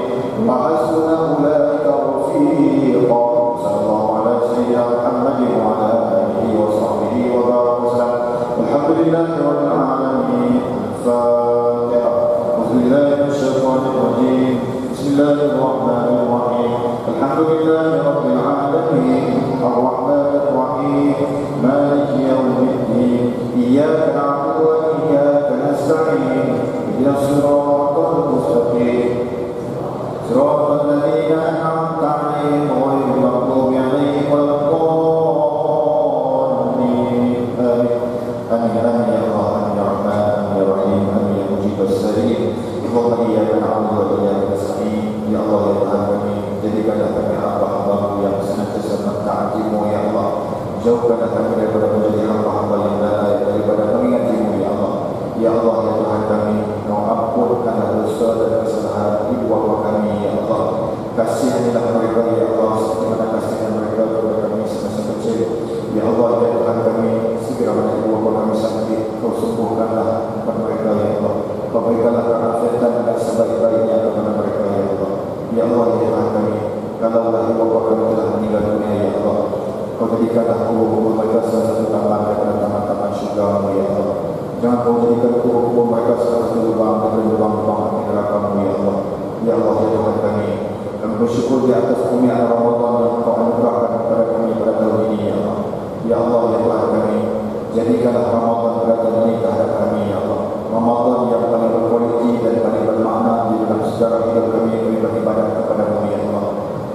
وحسن أولئك رفيقا. صلى الله على سيدنا محمد وعلى آله وصحبه وبارك وسلم. الحمد لله رب العالمين. الفاتحة. أعوذ بالله من الشيطان الرجيم. بسم الله الرحمن الرحيم. الحمد لله رب العالمين الرحمن الرحيم مالك يوم الدين إياك نعبد وإياك نستعين اهدنا الصراط المستقيم صراط الذين أنعمت عليهم غير المغضوب عليهم ولا الضالين. آمين آمين آمين يا الله آمين يا رحمن آمين يا رحيم آمين يا مجيب السليم. اللهم إياك نعبد وإياك نستعين. Ya Allah ya Tuhan kami, jadikanlah kami hamba-hamba-Mu yang senantiasa mentaati-Mu ya Allah. Jauhkanlah kami daripada menjadi hamba-hamba yang lalai daripada mengingati-Mu ya Allah. Ya Allah ya Tuhan kami, Kau ampunkanlah dosa dan kesalahan ibu bapa kami ya Allah. Kasihanilah mereka ya Allah sebagaimana kasihan mereka kepada kami semasa kecil. Ya Allah ya Tuhan kami, segera mana ibu bapa kami sakit, Kau sembuhkanlah kepada mereka ya Allah. Kau berikanlah keafiatan dan sebaik-baiknya kepada mereka ya Allah. Ya Allah ya Tuhan kami, kalaulah ibu bapa kami telah meninggal dunia ya Allah, Kau jadikanlah kubur-kubur mereka salah satu taman daripada taman-taman syurga-Mu ya Allah. Jangan Kau jadikan kubur-kubur mereka salah satu lubang daripada lubang-lubang neraka-Mu ya Allah. Ya Allah ya Tuhan kami, kami bersyukur di atas kemuliaan Ramadan yang Kau anugerahkan kepada kami pada tahun ini ya Allah. Ya Allah ya Tuhan kami, jadikanlah Ramadan berkah ini terhadap kami ya Allah. Ramadan yang paling berkualiti dan paling bermakna di dalam sejarah hidup kami beribadah kepada-Mu ya Allah.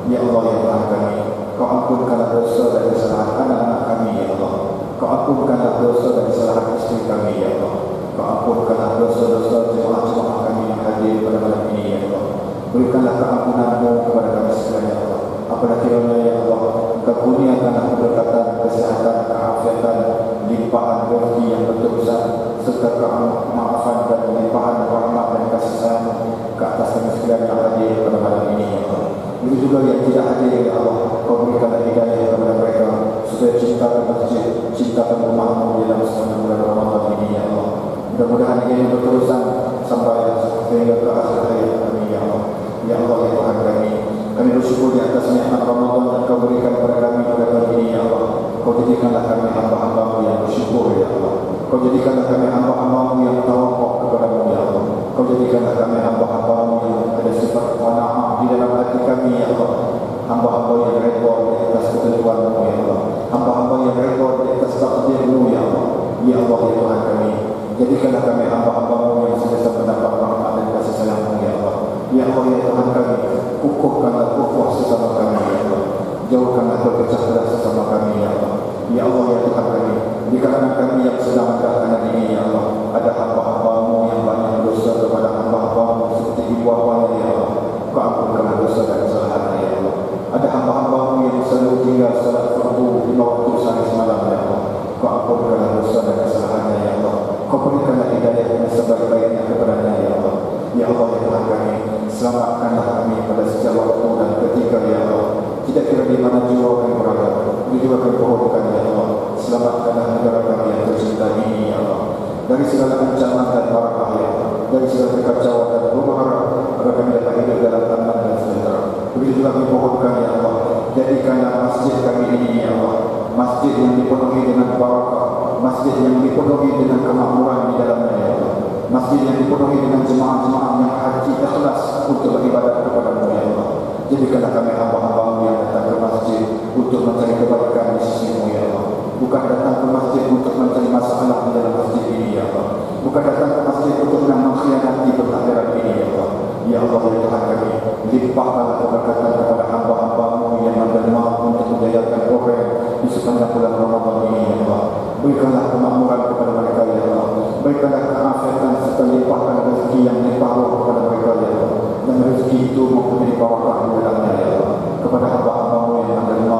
Ya Allah ya Tuhan kami, Kau ampunkanlah dosa dan kesalahan anak-anak kami ya Allah. Kau ampunkanlah dosa dan kesalahan istri kami ya Allah. Kau ampunkanlah dosa-dosa jemaah-jemaah kami yang hadir pada malam ini ya Allah. Berikanlah keampunan-Mu kepada kami sekalian ya Allah. Apabila kiranya ya Allah, Kau kurniakanlah keberkatan, kesehatan, keafiatan, limpahan rezeki yang berterusan serta kemaafan dan limpahan rahmat dan kasih sayang ke atas kami sekalian yang hadir pada malam ini ya Allah. Begitu juga yang tidak hadir ya Allah, Kau berikanlah hidayah kepada mereka supaya cintakan masjid, cintakan rumahmu dalam selama bulan Ramadan ini ya Allah. Mudah-mudahan ini berterusan sampai sehingga ke akhir hayat kami ya Allah. Ya Allah ya Tuhan kami bersyukur di atas nikmat Ramadan dan Kau berikan kepada kami pada kali ini ya Allah. Kau jadikanlah kami hamba-hamba-Mu yang bersyukur ya Allah. Kau jadikanlah kami hamba-hamba-Mu yang tawakal kepada-Mu ya Allah. Kau jadikanlah kami hamba-hamba-Mu yang ada sifat qanaah di dalam hati kami ya Allah. Hamba-hamba yang redha di atas ketentuan-Mu ya Allah. Hamba-hamba yang redha di atas takdir-Mu ya Allah. Ya Allah ya Tuhan kami, jadikanlah kami hamba-hamba-Mu yang sentiasa mendapat rahmat dan kasih sayang-Mu ya Allah. Ya Allah ya Tuhan kami, kukuhkanlah ukhuwah sesama kami ya Allah. Jauhkanlah berpecah belah sesama kami ya Allah. Ya Allah ya Tuhan kami, di kalangan kami yang sedang mendapatkan ini ya Allah, ada hamba-hamba-Mu yang banyak dosa kepada hamba-hamba-Mu seperti ibu bapanya ya Allah. Kau ampunkanlah dosa dan kesalahan ya Allah. Ada hamba-hamba-Mu yang selalu tinggal salat fardu 5 waktu sehari semalam ya Allah. Kau ampunkanlah dosa dan kesalahannya ya Allah. Kau berikanlah hidayah yang sebaik-baiknya kepadanya ya Allah. Ya Allah ya Tuhan kami, selamatkanlah kami pada setiap waktu dan ketika ya Allah. Tidak kira di mana jiwa kami berada, di jiwa kami pohonkan ya Allah. Selamatkanlah negara kami yang tercinta ini ya Allah, dari segala ancaman dan mara bahaya, dari segala kekacauan dan huru-hara, agar kami dapat hidup dalam aman dan sejahtera. Begitu juga kami pohonkan ya Allah, jadikanlah masjid kami ini ya Allah, masjid yang dipenuhi dengan barakah, masjid yang dipenuhi dengan kemakmuran di dalamnya ya Allah, masjid yang dipenuhi dengan jemaah-jemaah yang hati ikhlas untuk beribadat kepada-Mu ya Allah. Jadikanlah kami hamba-hamba-Mu yang datang ke masjid untuk mencari kebaikan di sisi-Mu ya Allah. Bukan datang ke masjid untuk mencari masalah di dalam masjid ini ya Allah. Bukan datang ke masjid untuk mengkhianati bertakbiran ini ya Allah. Ya Allah ya Tuhan kami, limpahkanlah keberkatan kepada hamba-hamba-Mu yang menerima untuk menjayakan program di sepanjang bulan Ramadan ini ya Allah. Berikanlah kemakmuran kepada mereka ya Allah. Berikanlah keafiatan serta limpahkan rezeki yang limpah kepada mereka ya Allah. Dan rezeki itu mempunyai barakah di dalamnya ya Allah. Kepada hamba-hamba-Mu yang menerima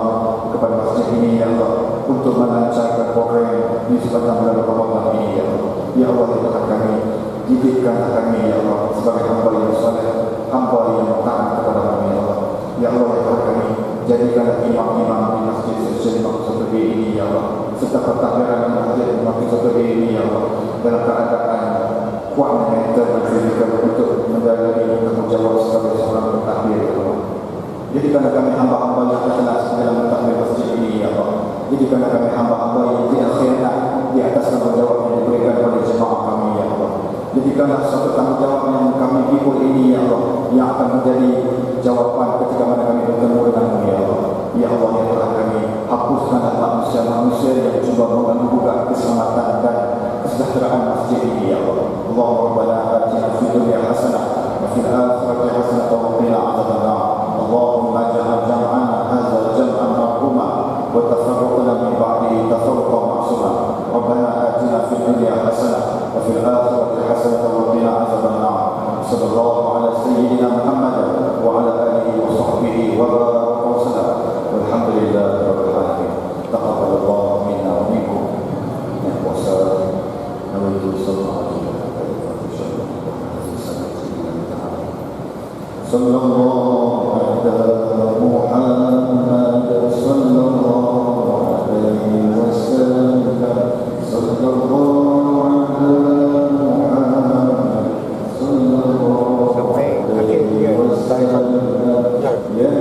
kepada masjid ini ya Allah, untuk melancarkan program di sepanjang bulan Ramadan ini ya Allah. Ya Allah ya Tuhan kami, didikkanlah kami ya Allah sebagai hamba yang saleh, hamba yang taat kepada-Mu ya Allah. Ya Allah ya Tuhan kami, jadikanlah imam-imam di masjid sejauh seperti ini ya Allah, serta pertakbiran di masjid seperti ini ya Allah, dalam keadaan kuat mental dan fizikal untuk menjalani tanggungjawab sebagai seorang pentakbir ya Allah. Jadikanlah kami hamba-hamba yang ikhlas dalam mentadbir masjid ini ya Allah. Jadikanlah kami hamba-hamba yang tidak khianat di atas tanggungjawab yang diberikan oleh jemaah kami ya Allah. Jadikanlah satu tanggungjawab yang kami pikul ini ya Allah, yang akan menjadi jawaban ketika mana kami bertemu dengan-Mu ya Allah. Ya Allah ya Tuhan kami, hapuskanlah manusia-manusia yang cuba mengganggu keselamatan dan kesejahteraan masjid ini ya Allah. Allahumma rabbana atina fid dunya hasanah wa fil akhirati hasanah wa qina adzabannar. Allahumma ja'al jam'ana hadza jam'an marhuma wa tafarraqna min ba'dihi tafarruqan ma'suma. Rabbana atina fid dunya hasanah wa fil akhirati hasanah wa qina adzabannar. Sallallahu ala sayyidina Muhammad wa ala alihi wa sahbihi wa baraka wa sallam. Walhamdulillahi rabbil alamin. Taqabbalallahu minna wa minkum. Ya puasa nawaitu sallallahu alaihi wa sallam. Sallallahu ala Muhammad sallallahu alaihi wasallam. Sallallahu ala Muhammad sallallahu alaihi wasallam. Ya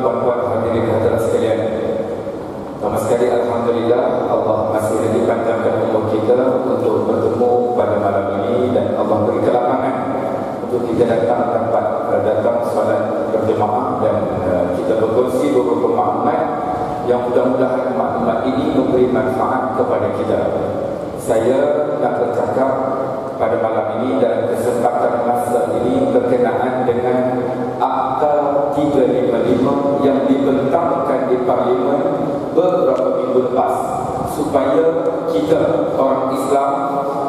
tuan-tuan, puan-puan, hadirin hadirat sekalian. Pertama sekali, alhamdulillah Allah masih lagi panjangkan umur kita untuk bertemu pada malam ini, dan Allah beri kelapangan untuk kita datang solat berjemaah dan kita berkongsi beberapa maklumat yang mudah-mudahan maklumat ini memberi manfaat kepada kita. Saya nak bercakap pada malam ini dalam kesempatan masa ini berkenaan dengan Akta 355 yang dibentangkan di Parlimen beberapa minggu lepas, supaya kita orang Islam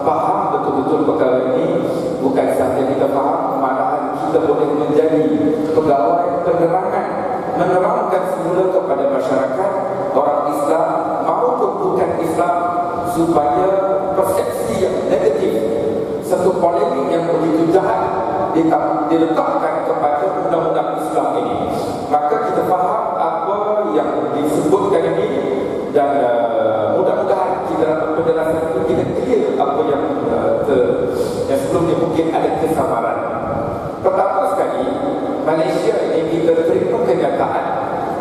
faham betul-betul perkara ini. Bukan sahaja kita faham, malahan kita boleh menjadi pegawai penerangan, menerangkan semula kepada masyarakat orang Islam maupun bukan Islam, supaya persepsi yang negatif, satu polemik yang begitu jahat diletakkan kepada undang-undang Islam ini. Maka kita faham apa yang disebutkan ini, dan mudah-mudahan kita dapat penjelasan itu kita clear apa yang sebelumnya mungkin ada kesamaran. Pertama sekali, Malaysia ini kita terima kenyataan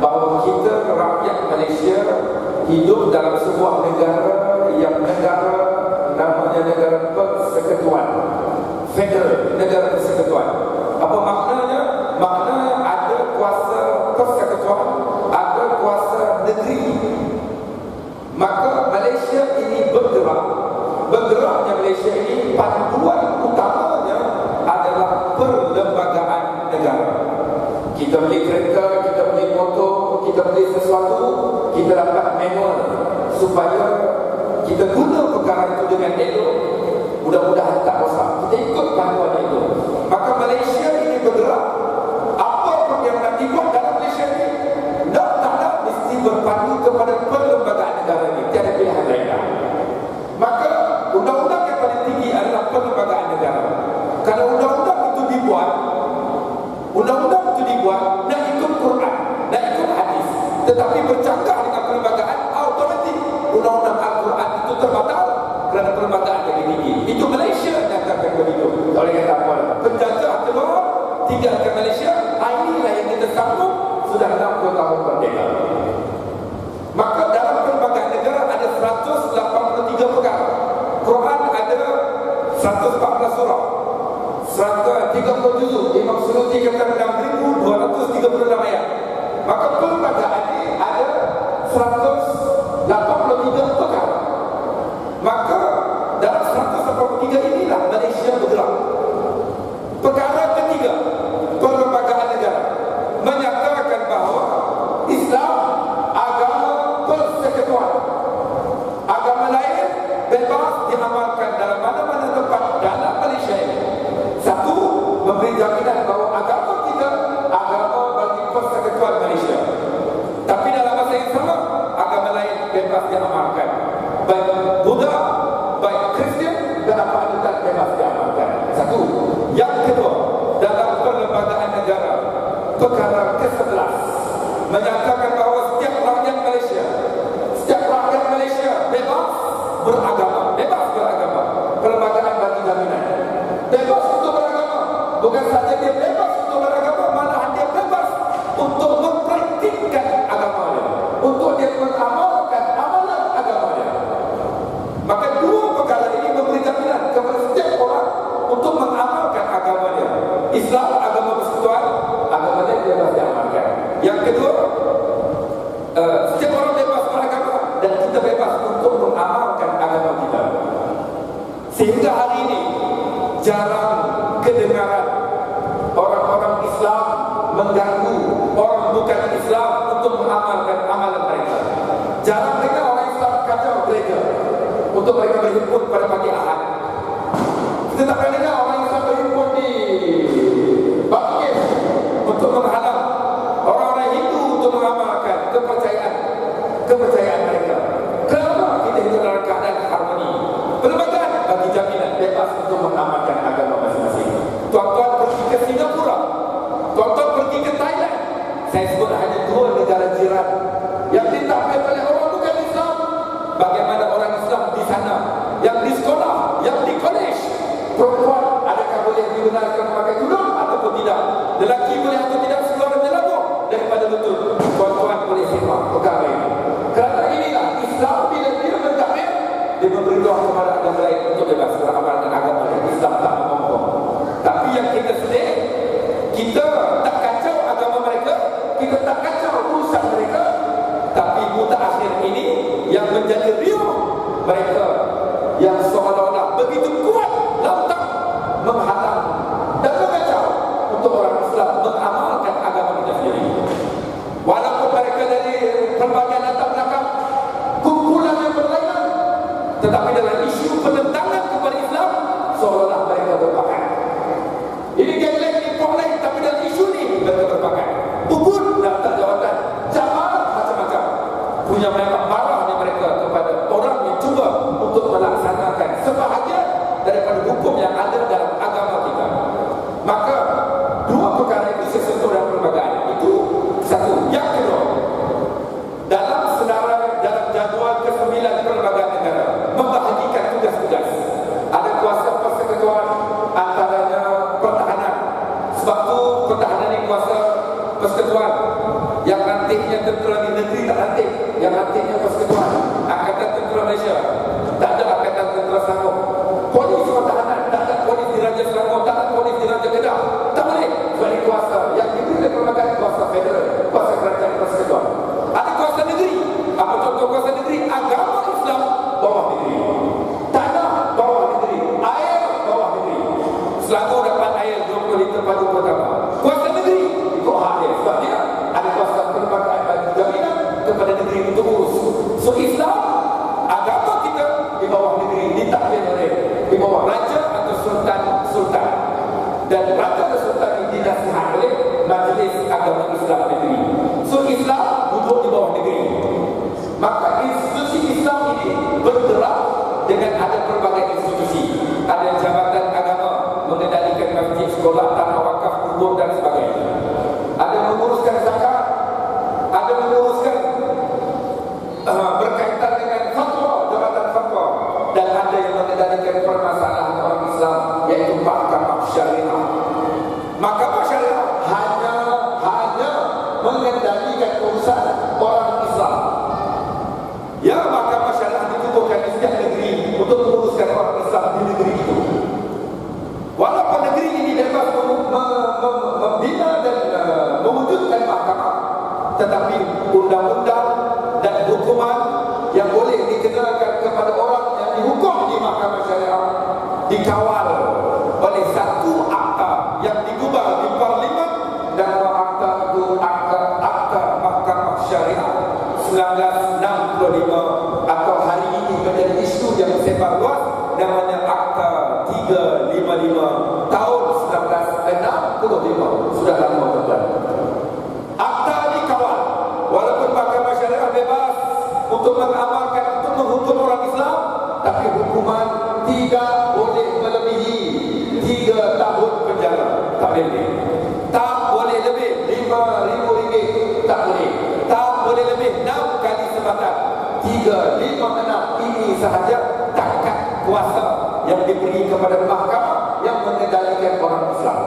bahawa kita rakyat Malaysia hidup dalam sebuah negara yang namanya negara persekutuan, federal, negara persekutuan. Apa maknanya? Maknanya ada kuasa persekutuan, ada kuasa negeri. Maka Malaysia ini bergeraknya Malaysia ini panduan utamanya adalah perlembagaan negara. Kita beli kereta, kita beli motor, kita beli sesuatu, kita dapat manual supaya kita guna perkara itu dengan elok. Mudah-mudahan tak rosak. Kita ikut panduan itu. Maka Malaysia ini bergerak. Apa pun yang nak dibuat dalam Malaysia ini, tak mesti berpandu kepada perlembagaan negara ini. Tiada pilihan lain. Maka undang-undang yang paling tinggi adalah perlembagaan negara. Kalau undang-undang itu dibuat, nak ikut Quran, nak ikut hadis, tetapi bercanggah dengan perlembagaan, automatik undang-undang Al-Quran itu terbatal kerana perlembagaan yang tinggi. Itu Malaysia nyatakan begitu. Oleh kata apa? Penjajah keluar, tinggalkan Malaysia. Inilah yang kita sambung sudah 60 tahun merdeka. Maka dalam perlembagaan negara ada 183 perkara. Quran ada 114 surah, 130 juzuk. Imam Suyuti kata 6,236 ayat. Maka perlembagaan ini ada 183 perkara. Maka dalam 183 inilah Malaysia bergerak. Perkara ketiga, perlembagaan negara menyatakan bahawa Islam agama persekutuan. Agama lain bebas diamalkan dalam mana-mana tempat dalam Malaysia ini. Satu, memberi jaminan bahawa agama kita agama bagi persekutuan Malaysia. Tapi dalam masa yang sama, agama lain bebas diamalkan. Baik Buddha, baik Kristian, dan apa anutan bebas diamalkan. Satu. Yang kedua, dalam perlembagaan negara, perkara ke-11 menyatakan bahawa setiap rakyat Malaysia bebas beragama. Perlembagaan bagi jaminan bebas untuk beragama. Bukan saja dia bebas untuk beragama, malahan dia bebas untuk mempraktikkan agamanya, untuk dia mengamalkan amalan agamanya. Maka dua perkara ini memberi jaminan kepada setiap orang untuk mengamalkan agamanya. Islam agama persekutuan, agamanya bebas diamalkan. Yang kedua, setiap orang bebas beragama dan kita bebas untuk mengamalkan agama kita. Sehingga hari ini jarang kedengaran orang-orang Islam mengganggu orang bukan Islam untuk mengamalkan amalan mereka. Jarang dengar orang Islam kacau gereja untuk mereka berhimpun pada pagi Ahad. Kita tak pernah dengar orang Islam berhimpun di Bangkit untuk menghalang orang-orang Hindu untuk mengamalkan kepercayaan mereka. Kenapa kita hidup dalam keadaan harmoni? Perlembagaan bagi jaminan bebas untuk mengamalkan agama masing-masing. Tuan-tuan pergi ke Singapura, tuan-tuan pergi ke Thailand. Saya sebut hanya dua negara jiran yang ditapkan oleh orang bukan Islam. Bagaimana orang Islam di sana, yang di sekolah, yang di kolej, perempuan adakah boleh dibenarkan memakai tudung ataupun tidak? Lelaki boleh atau tidak seluar jelabur daripada lutut? mereka yang seolah-olah begitu kuat lantang menghalang dan mengacau untuk orang Islam mengamalkan agama kita sendiri. Walaupun mereka dari pelbagai latar belakang, kumpulan yang berlainan, tetapi dalam isu penentangan kepada Islam seolah-olah mereka berpakat. Ini geng lain, ini pok lain, tapi dalam isu ni mereka berpakat. Ubud daftar jawatan, jamaah macam-macam. Punya memang marah mereka kepada orang yang cuba untuk melaksanakan sebahagian daripada hukum yang ada dalam agama kita. Maka dua perkara itu sesuatu dalam perlembagaan. Itu satu. Yang kedua, dalam senarai dalam jadual ke-9 perlembagaan negara membahagikan tugas-tugas. Ada kuasa persekutuan, antaranya pertahanan. Sebab tu pertahanan ni kuasa persekutuan. Yang rantiknya tentera di negeri tak rantik, yang rantiknya persekutuan. Angkatan Tentera Malaysia tak ada Angkatan Tentera Selangor. Polis pertahanan tak ada polis di Raja Selangor, tak ada polis di Raja Kedah. Tak boleh. Sebab ini kuasa yang diberi oleh perlembagaan kuasa federal, kuasa kerajaan persekutuan. Ada kuasa negeri. Apa contoh kuasa negeri? Agama Islam bawah negeri, tanah bawah negeri, air bawah negeri. Selangor dapat air 20 liter padu pertama. Kuasa negeri ikut hak dia. Sebab dia ada kuasa perlembagaan bagi jaminan kepada negeri untuk urus. So Islam, agama kita di bawah negeri, ditakdir oleh di bawah raja atau sultan. Dan raja atau sultan ini dinasihat oleh Majlis Agama Islam negeri. So Islam duduk di bawah negeri. Maka institusi Islam ini bergerak dengan ada berbagai institusi. Ada jabatan agama mengendalikan masjid, sekolah, tanah wakaf, kubur dan sebagainya. Ada menguruskan zakat, ada menguruskan berkaitan dengan fatwa, jabatan fatwa, dan ada yang mengendalikan permasalahan orang Islam, yaitu mahkamah syariah. Mahkamah syariah hanya mengendalikan urusan orang Islam. Ya, mahkamah syariah ditubuhkan di setiap negeri untuk menguruskan orang Islam di negeri itu. Walaupun negeri ini bebas membina dan mewujudkan mahkamah, tetapi undang-undang dan hukuman yang boleh dikenakan kepada orang yang dihukum di mahkamah syariah dikawal oleh satu akta yang digubal di parlimen, dan akta itu akta mahkamah syariah 1965 atau hari ini menjadi isu yang sebar luas, namanya Akta 355 tahun 1965. Sudah lama tuan. Akta dikawal. Walaupun mahkamah syariah bebas untuk mengamalkan, untuk menghukum orang Islam, tapi hukuman tidak boleh melebihi 3 tahun penjara. Tak boleh. Tak boleh lebih 5,000 ringgit. Tak boleh. Tak boleh lebih 6 kali sebatan. 3, 5, 6. Ini sahaja tangkat kuasa yang diberi kepada mahkamah yang mengendalikan orang Islam.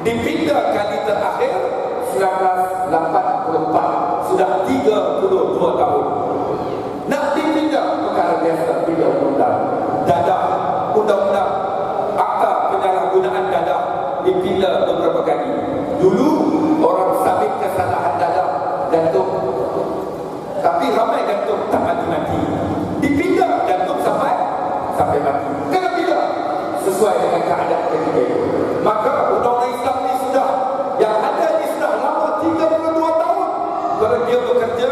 Dipindah kali terakhir 1984. Sudah 32 tahun. Nak dipindah perkara biasa, pindah undang-undang. Dadah, undang-undang akta penyalahgunaan dadah dipindah beberapa kali. Dulu orang sabit kesalahan dadah jantung, tapi ramai gantung tak mati-mati. Dipindah gantung sampai mati. Kena pindah sesuai dengan keadaan ketika itu. Maka undang-undang Islam ini sudah, yang ada ini sudah lama 32 tahun. Kalau dia bekerja,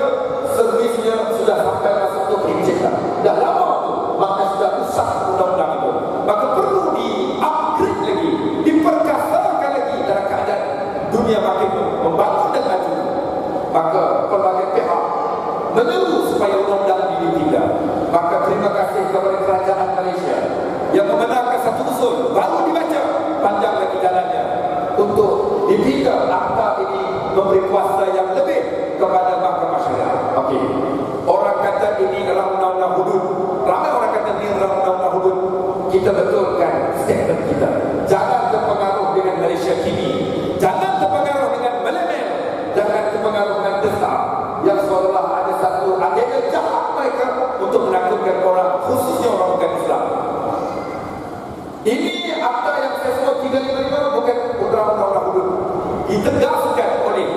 servisnya sudah sampai masa itu pencipta. Dah lama tu, maka sudah rusak undang-undang itu. Maka perlu di-upgrade lagi, diperkasakan lagi dalam keadaan dunia makin membangun dan maju. Maka pelbagai pihak menyeru supaya undang-undang ini ditindak. Maka terima kasih kepada kerajaan Malaysia yang membenarkan satu usul baru dibaca, panjang lagi jalannya, untuk dipindah akta ini memberi kuasa yang lebih kepada mahkamah syariah. Okey. Orang kata ini adalah undang-undang hudud. Ramai orang kata ini adalah undang-undang hudud. Kita betulkan statement kita. Jangan terpengaruh dengan Malaysia kini. Jangan terpengaruh dengan melemen. Jangan terpengaruh dengan desam yang seolah ada satu agenda jahat mereka untuk menakutkan orang, khususnya orang bukan Islam. Ini akta yang saya sebut 355 bukan undang-undang hudud. Ditegaskan oleh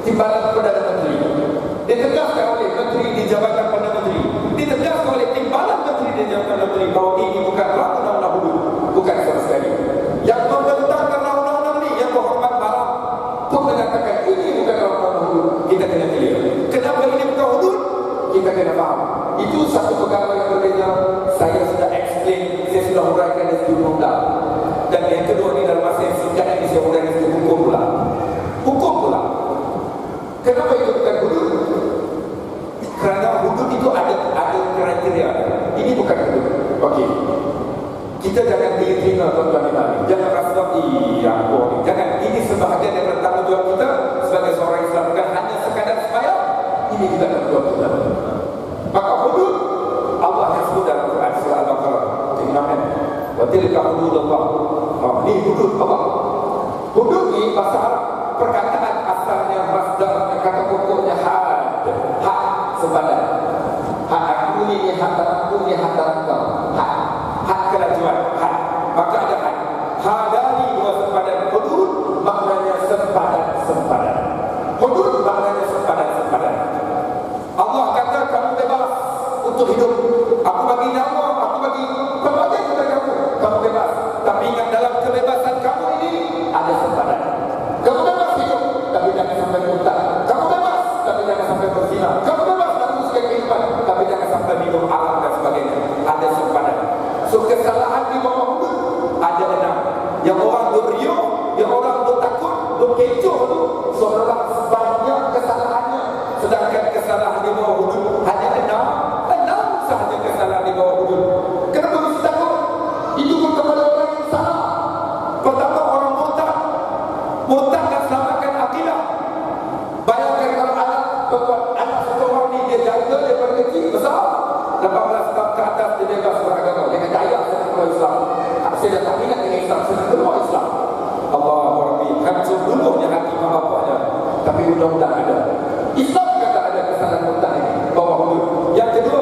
Timbalan Perdana Menteri, ditegaskan oleh Menteri di Jabatan Perdana Menteri, ditegaskan oleh Timbalan kena faham. Itu satu perkara yang berbeza. Saya sudah explain, saya sudah huraikan dari segi undang. Dan yang kedua ni dalam masa yang singkat ini saya huraikan dari segi hukum pula. Hukum pula. Kenapa itu bukan hudud? Kerana hudud itu ada kriteria. Ini bukan hudud. Okey. Kita jangan diterima tuan-tuan dan jangan rasa jangan. Ini sebahagian daripada tanggungjawab kita sebagai seorang Islam, bukan hanya sekadar supaya ini juga tanggungjawab kita. Maka hudud Allah yang sebut dalam Quran surah Al-Baqarah. Ingatkan, wa tilka hududullah. Ini hudud Allah. Hudud ini bahasa Arab, perkataan asalnya masdar, kata pokoknya had, hak sepadan. Hak aku ni, hak aku ni, hak engkau. Hak kelajuan, hak. Maka ada hak. Hadani dua sempadan. Hudud maknanya sempadan. Hudud maknanya sempadan. Allah kata kamu bebas untuk hidup. Aku bagi nyawa, aku bagi pelbagai kepada kamu. Kamu bebas. Tapi ingat dalam kebebasan kamu ini ada sempadan. Kamu bebas hidup, tapi jangan sampai muntah. Kamu bebas, tapi jangan sampai berzina. Kamu bebas meneruskan kehidupan, tapi jangan sampai minum arak dan sebagainya. Ada sempadan. So kesalahan di bawah hudud ada 6. Yang orang beriuh, yang orang bertakut, berkecoh tu seolah sebanyak kesalahannya. Sedangkan kesalahan di bawah hudud hanya 6 sahaja kesalahan di bawah hudud. Kenapa mesti takut? Itu pun kepada orang yang salah. Pertama, orang murtad dan selamatkan akidah. Bayangkan kalau anak seorang ni dia jaga daripada kecil besar 18 tahun ke atas dia bebas beragama. Dia kata ayah saya keluar Islam. Saya dah tak minat dengan Islam, saya nak keluar Islam. Allahu Rabbi, hancur dulunya hati mak bapaknya. Tapi undang-undang ada. Islam kata ada kesalahan murtad ini bawah hudud. Yang kedua,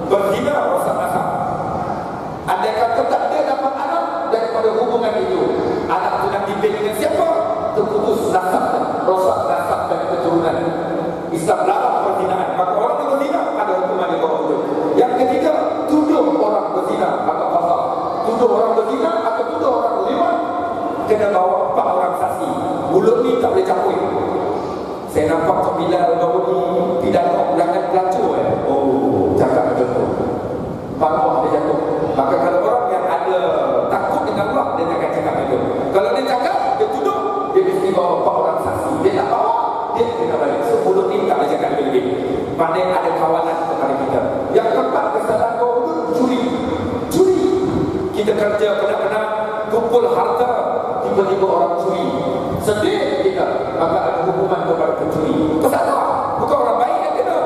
berzina rosak nasab. Andai kata tak dia dapat anak daripada hubungan itu, anak itu nak dibeli dengan siapa? Terputus nasab, rosak nasab dan keturunan. Islam larang perzinaan. Maka orang yang berzina ada hukuman di bawah hudud. Yang ketiga, tuduh orang berzina atau pasal. Tuduh orang berzina atau tuduh orang berliwat kena bawa 4 orang saksi. Mulut ni tak boleh cakui. Saya nampak Tok Bilal baru ni pidato ulangan pelacur Oh, cakap macam tu. Bawah dia jatuh. Maka kalau orang yang ada takut dengan Allah, dia akan cakap macam tu. Kalau dia cakap, dia tuduh, dia mesti bawa 4 orang saksi. Dia tak bawa, dia kena balik. So mulut ni tak boleh cakap lebih-lebih. Maknanya ada kawanan kepada kita. Yang keempat, kesalahan bawah hudud, curi. Kita kerja benar-benar kumpul harta, tiba-tiba orang curi. Sedih kita, maka ada hukuman kepada pencuri. Kesalahan, bukan orang baik yang kena.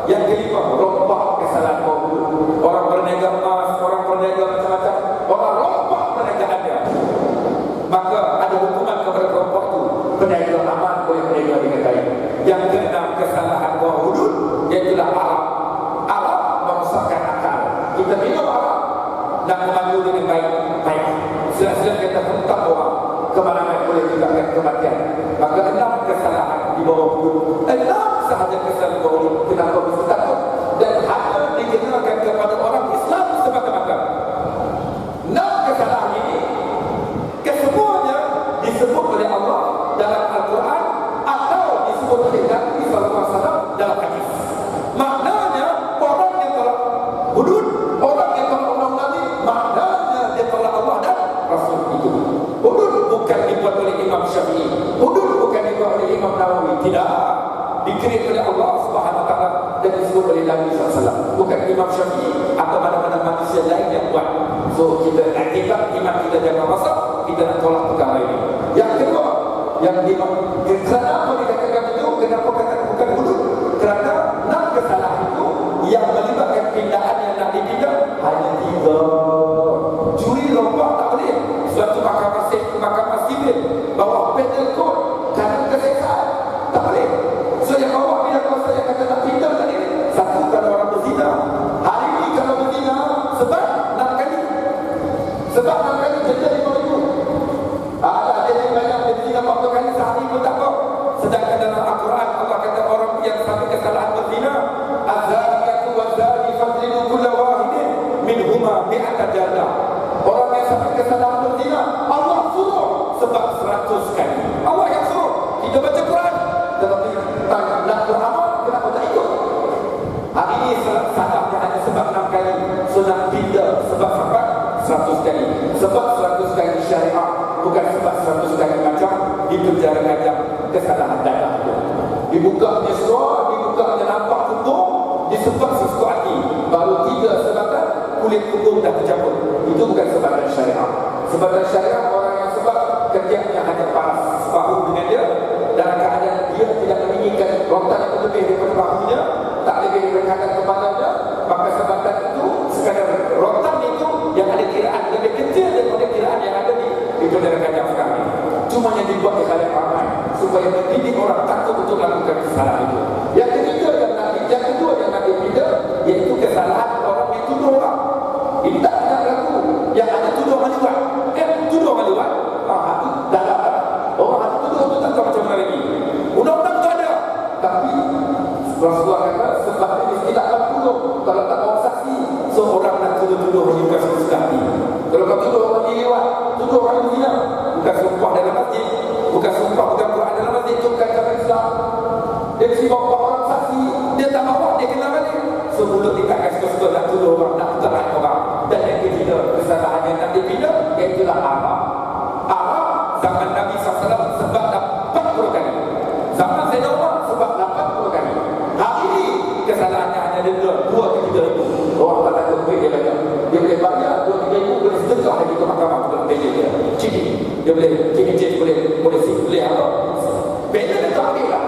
Yang kelima, rompak kesalahan bawah hudud. Orang berniaga emas, orang berniaga macam-macam, orang rompak perniagaannya. Maka ada hukuman kepada rompak itu. Peniaga aman boleh berniaga dengan baik. Yang keenam, kesalahan bawah hudud, iaitulah Arab merosakkan akal. Kita minum Arab nak memandu dengan baik. Sila-sila kita hentak orang kemana-mana boleh menyebabkan kematian. Maka 6 kesalahan di bawah hudud. 6 sahaja kesalahan di bawah hudud. Kenapa mesti takut? Dan hanya dikenakan kepada orang Islam semata-mata. 6 kesalahan ini kesemuanya disebut oleh Allah dalam Al-Quran atau disebut oleh Nabi SAW dalam hadis. Maknanya orang yang tolak hudud, orang yang tolak undang-undang ini, maknanya dia tolak Allah dan Rasul itu. Hudud bukan dibuat oleh Imam Syafi'i. Hudud bukan dibuat oleh Imam Nawawi. Tidak. Dikreat oleh Allah Subhanahu Wa Taala dan disebut oleh Nabi SAW. Bukan Imam Syafi'i atau mana-mana manusia lain yang buat. So kita akibat iman kita jangan rosak, kita nak tolak perkara ini. Yang kedua, kenapa dikatakan itu? Kenapa kata bukan hudud? Kerana 6 kesalahan itu yang melibatkan pindaan yang nak dipindah hanya 3. Curi lompat tak boleh. Suatu mahkamah sivil bawah penal code kerana keseksaan tak boleh. So yang bawah pindah kuasa yang kata tak pindah tadi, satu kalau orang berzina. Hari ini kalau berzina sebab 6 kali. Sebab 6 kali jeda 5,000. Ada jadi banyak berzina 40 kali sehari pun tak apa. Sedangkan dalam Al-Quran Allah kata orang yang sampai kesalahan berzina, az-zaniyatu waz-zani fajlidu kulla wahidin minhuma mi'ata jaldah. Orang yang sampai kesalahan berzina, Allah suruh sebab 100 kali. Allah yang suruh. Kita baca Quran, tetapi nak beramal, kenapa tak ikut? sebab 100 kali syariat, bukan sebab 100 kali macam di penjara kajang kesalahan data itu. Dibukanya surah, dibukanya nampak punggung, disebab sesuatu hati, baru 3 sebatan kulit punggung dah tercampur. Itu bukan sebatan syariat. Sebatan syariat orang yang sebab kerjanya hanya paras separuh dengan dia, dalam keadaan dia tidak menginginkan rotan yang lebih daripada bahunya, tak lebih berkaitan kepadanya, maka sebatan itu sekadar rotan itu yang ada kiraan lebih kecil daripada kiraan yang ada di penjara kajang sekarang. Cuma yang dibuat di hadapan ramai supaya mendidik orang takut untuk melakukan kesalahan itu. Yang kedua yang Nabi tidak, iaitu kesalahan orang yang tuduh orang. Ini tak ada berlaku. Yang ada tuduh orang luar. Tuduh orang luar. Itu dah tak. Orang ada tuduh itu tak tahu macam mana lagi. Undang-undang tak ada. Tapi Rasulullah kata sebab ini tidak akan tuduh kalau tak mau saksi. Seorang nak tuduh-tuduh orang bukan sekali. Kalau kau tuduh orang lewat, tuduh orang zina, bukan sumpah dalam masjid, bukan sumpah bukan Quran dalam masjid, itu bukan agama Islam. Dia mesti bawa orang saksi, dia tak bawa, dia kena balik. Sebelum dia tak suka nak tuduh orang, nak terang orang. Dan yang ketiga, kesalahan yang tak dipindah, iaitulah arah. Arah zaman Nabi SAW sebab 40 kali. Zaman Sayyidina Umar sebab 80 kali. Hari ini kesalahannya hanya ada 2 ke 3 ribu. Orang tak takut duit dia banyak. Dia boleh banyak 2-3 ribu, boleh sedekah lagi ke mahkamah untuk bela dia. Cini, dia boleh cini boleh sih, boleh apa. Bela dia tak ambil lah.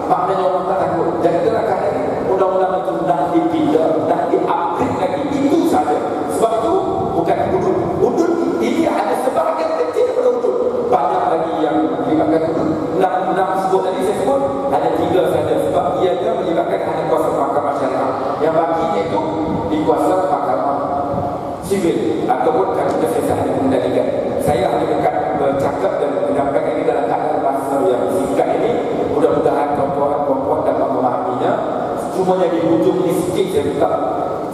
Maknanya orang tak takut. Jadi gerakan ini undang-undang itu nak dipindah, nak di-upgrade lagi. Itu saja. Sebab itu bukan hudud. Hudud ini ada sebahagian kecil daripada hudud. Banyak lagi yang melibatkan hudud. Undang-undang sebut tadi saya sebut ada 3 saja. Sebab ianya melibatkan hanya kuasa mahkamah syariah. Yang baginya itu di kuasa mahkamah sivil ataupun kalau kita hanya mengendalikan. Saya hanya dekat bercakap dan menyampaikan ini dalam keadaan bahasa yang singkat ini. Mudah-mudahan perempuan dapat memahaminya. Cuma yang di hujung ini sikit saya buka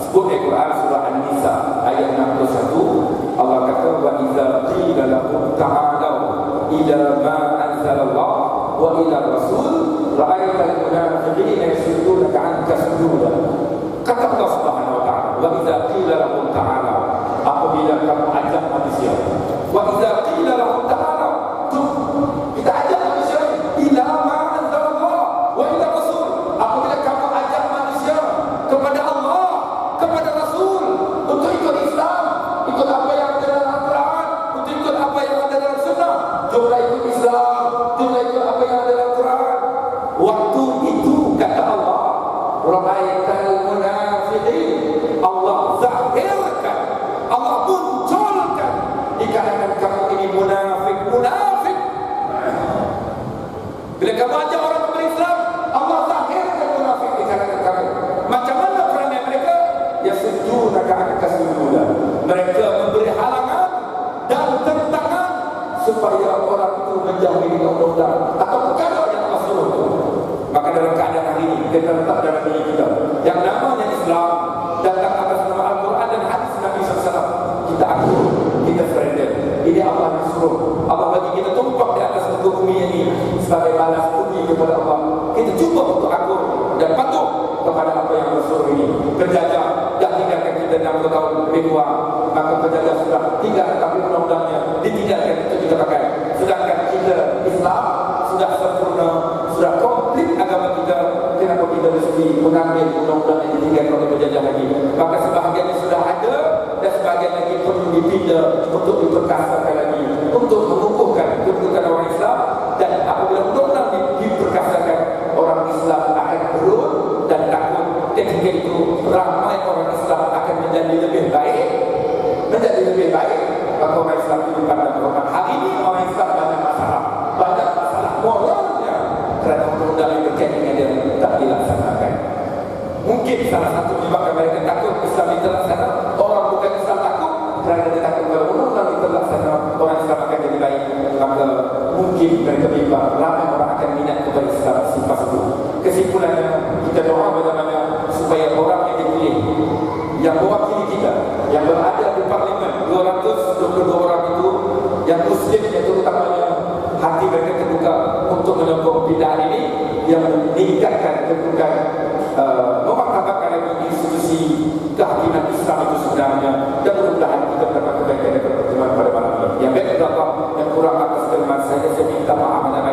sebut Al-Quran surah An-Nisa ayat 61. Allah kata wa idza qila lahum ta'alu ila ma anzalallah wa ila rasul ra'aital munafiqina yasuddunaka 'anka sududa. Kata Allah Subhanahu wa taala wa idza qila lahum ta'alu, apabila kamu ajak manusia, wa idza qila lahum ta'alu, kita ajak manusia ila ma anzalallah wa ila rasul, apabila kamu ajak manusia kepada Allah, kepada Rasul, untuk ikut Islam, ikut apa yang ada dalam Al-Quran, untuk ikut apa yang ada dalam Sunnah. Jumlah ikut Islam, jumlah ikut apa yang ada dalam Al-Quran. Waktu itu kata Allah, ra'aital munafiqin, Allah zahirkan, Allah munculkan di kalangan kamu ini munafik. Bila kamu ajak orang kepada Islam, Allah zahirkan munafik di kalangan kamu. Macam mana perangai mereka? Yasuddunaka 'anka sududa. Mereka memberi halangan dan tentangan supaya orang itu menjauhi undang-undang atau perkara yang Allah suruh itu. Maka dalam keadaan hari ini kita letak dalam diri kita yang namanya Islam datang atas nama Al-Quran dan hadis Nabi SAW. Kita akur, kita surrender. Ini Allah yang suruh. Allah bagi kita tumpang di atas muka bumi ini sebagai balas budi kepada Allah. Kita cuba untuk akur dan patuh kepada apa yang bersuruh ini. Penjajah dah tinggalkan kita 60 tahun lebih kurang, maka penjajah sudah tinggal tapi undang-undangnya ditinggalkan untuk kita pakai. Sedangkan kita Islam sudah sempurna, sudah komplit agama kita. Kenapa kita mesti mengambil undang-undang yang ditinggalkan oleh penjajah lagi? Maka sebahagiannya sudah ada dan sebahagian lagi perlu dipindah untuk diperkasakan lagi, untuk mengukuhkan kedudukan orang Islam. Dan apabila undang-undang diperkasakan, orang Islam akan berun dan takut. Ketika itu ramai orang Islam akan menjadi lebih baik, maka orang Islam itu dipandang hormat. Hari ini orang Islam banyak masalah moralnya kerana undang-undang yang berkaitan dengan dia tak dilaksanakan. Mungkin salah satu menyebabkan mereka takut Islam dilaksanakan. Orang bukan Islam takut kerana dia takut kalau undang-undang dilaksanakan, orang Islam akan jadi baik. Maka mungkin mereka bimbang, ramai orang akan minat kepada Islam selepas itu. Kesimpulannya, kita doa bagaimana supaya orang yang dipilih, yang mewakili kita, yang berada di parlimen 222 orang itu, yang Muslim, yang terutamanya hati mereka terbuka untuk menyokong pindahan ini, yang meningkatkan kedudukan, memartabatkan lagi institusi kehakiman Islam itu sebenarnya, dan mudah-mudahan kita mendapat kebaikan dan pertemuan pada minta maaf pada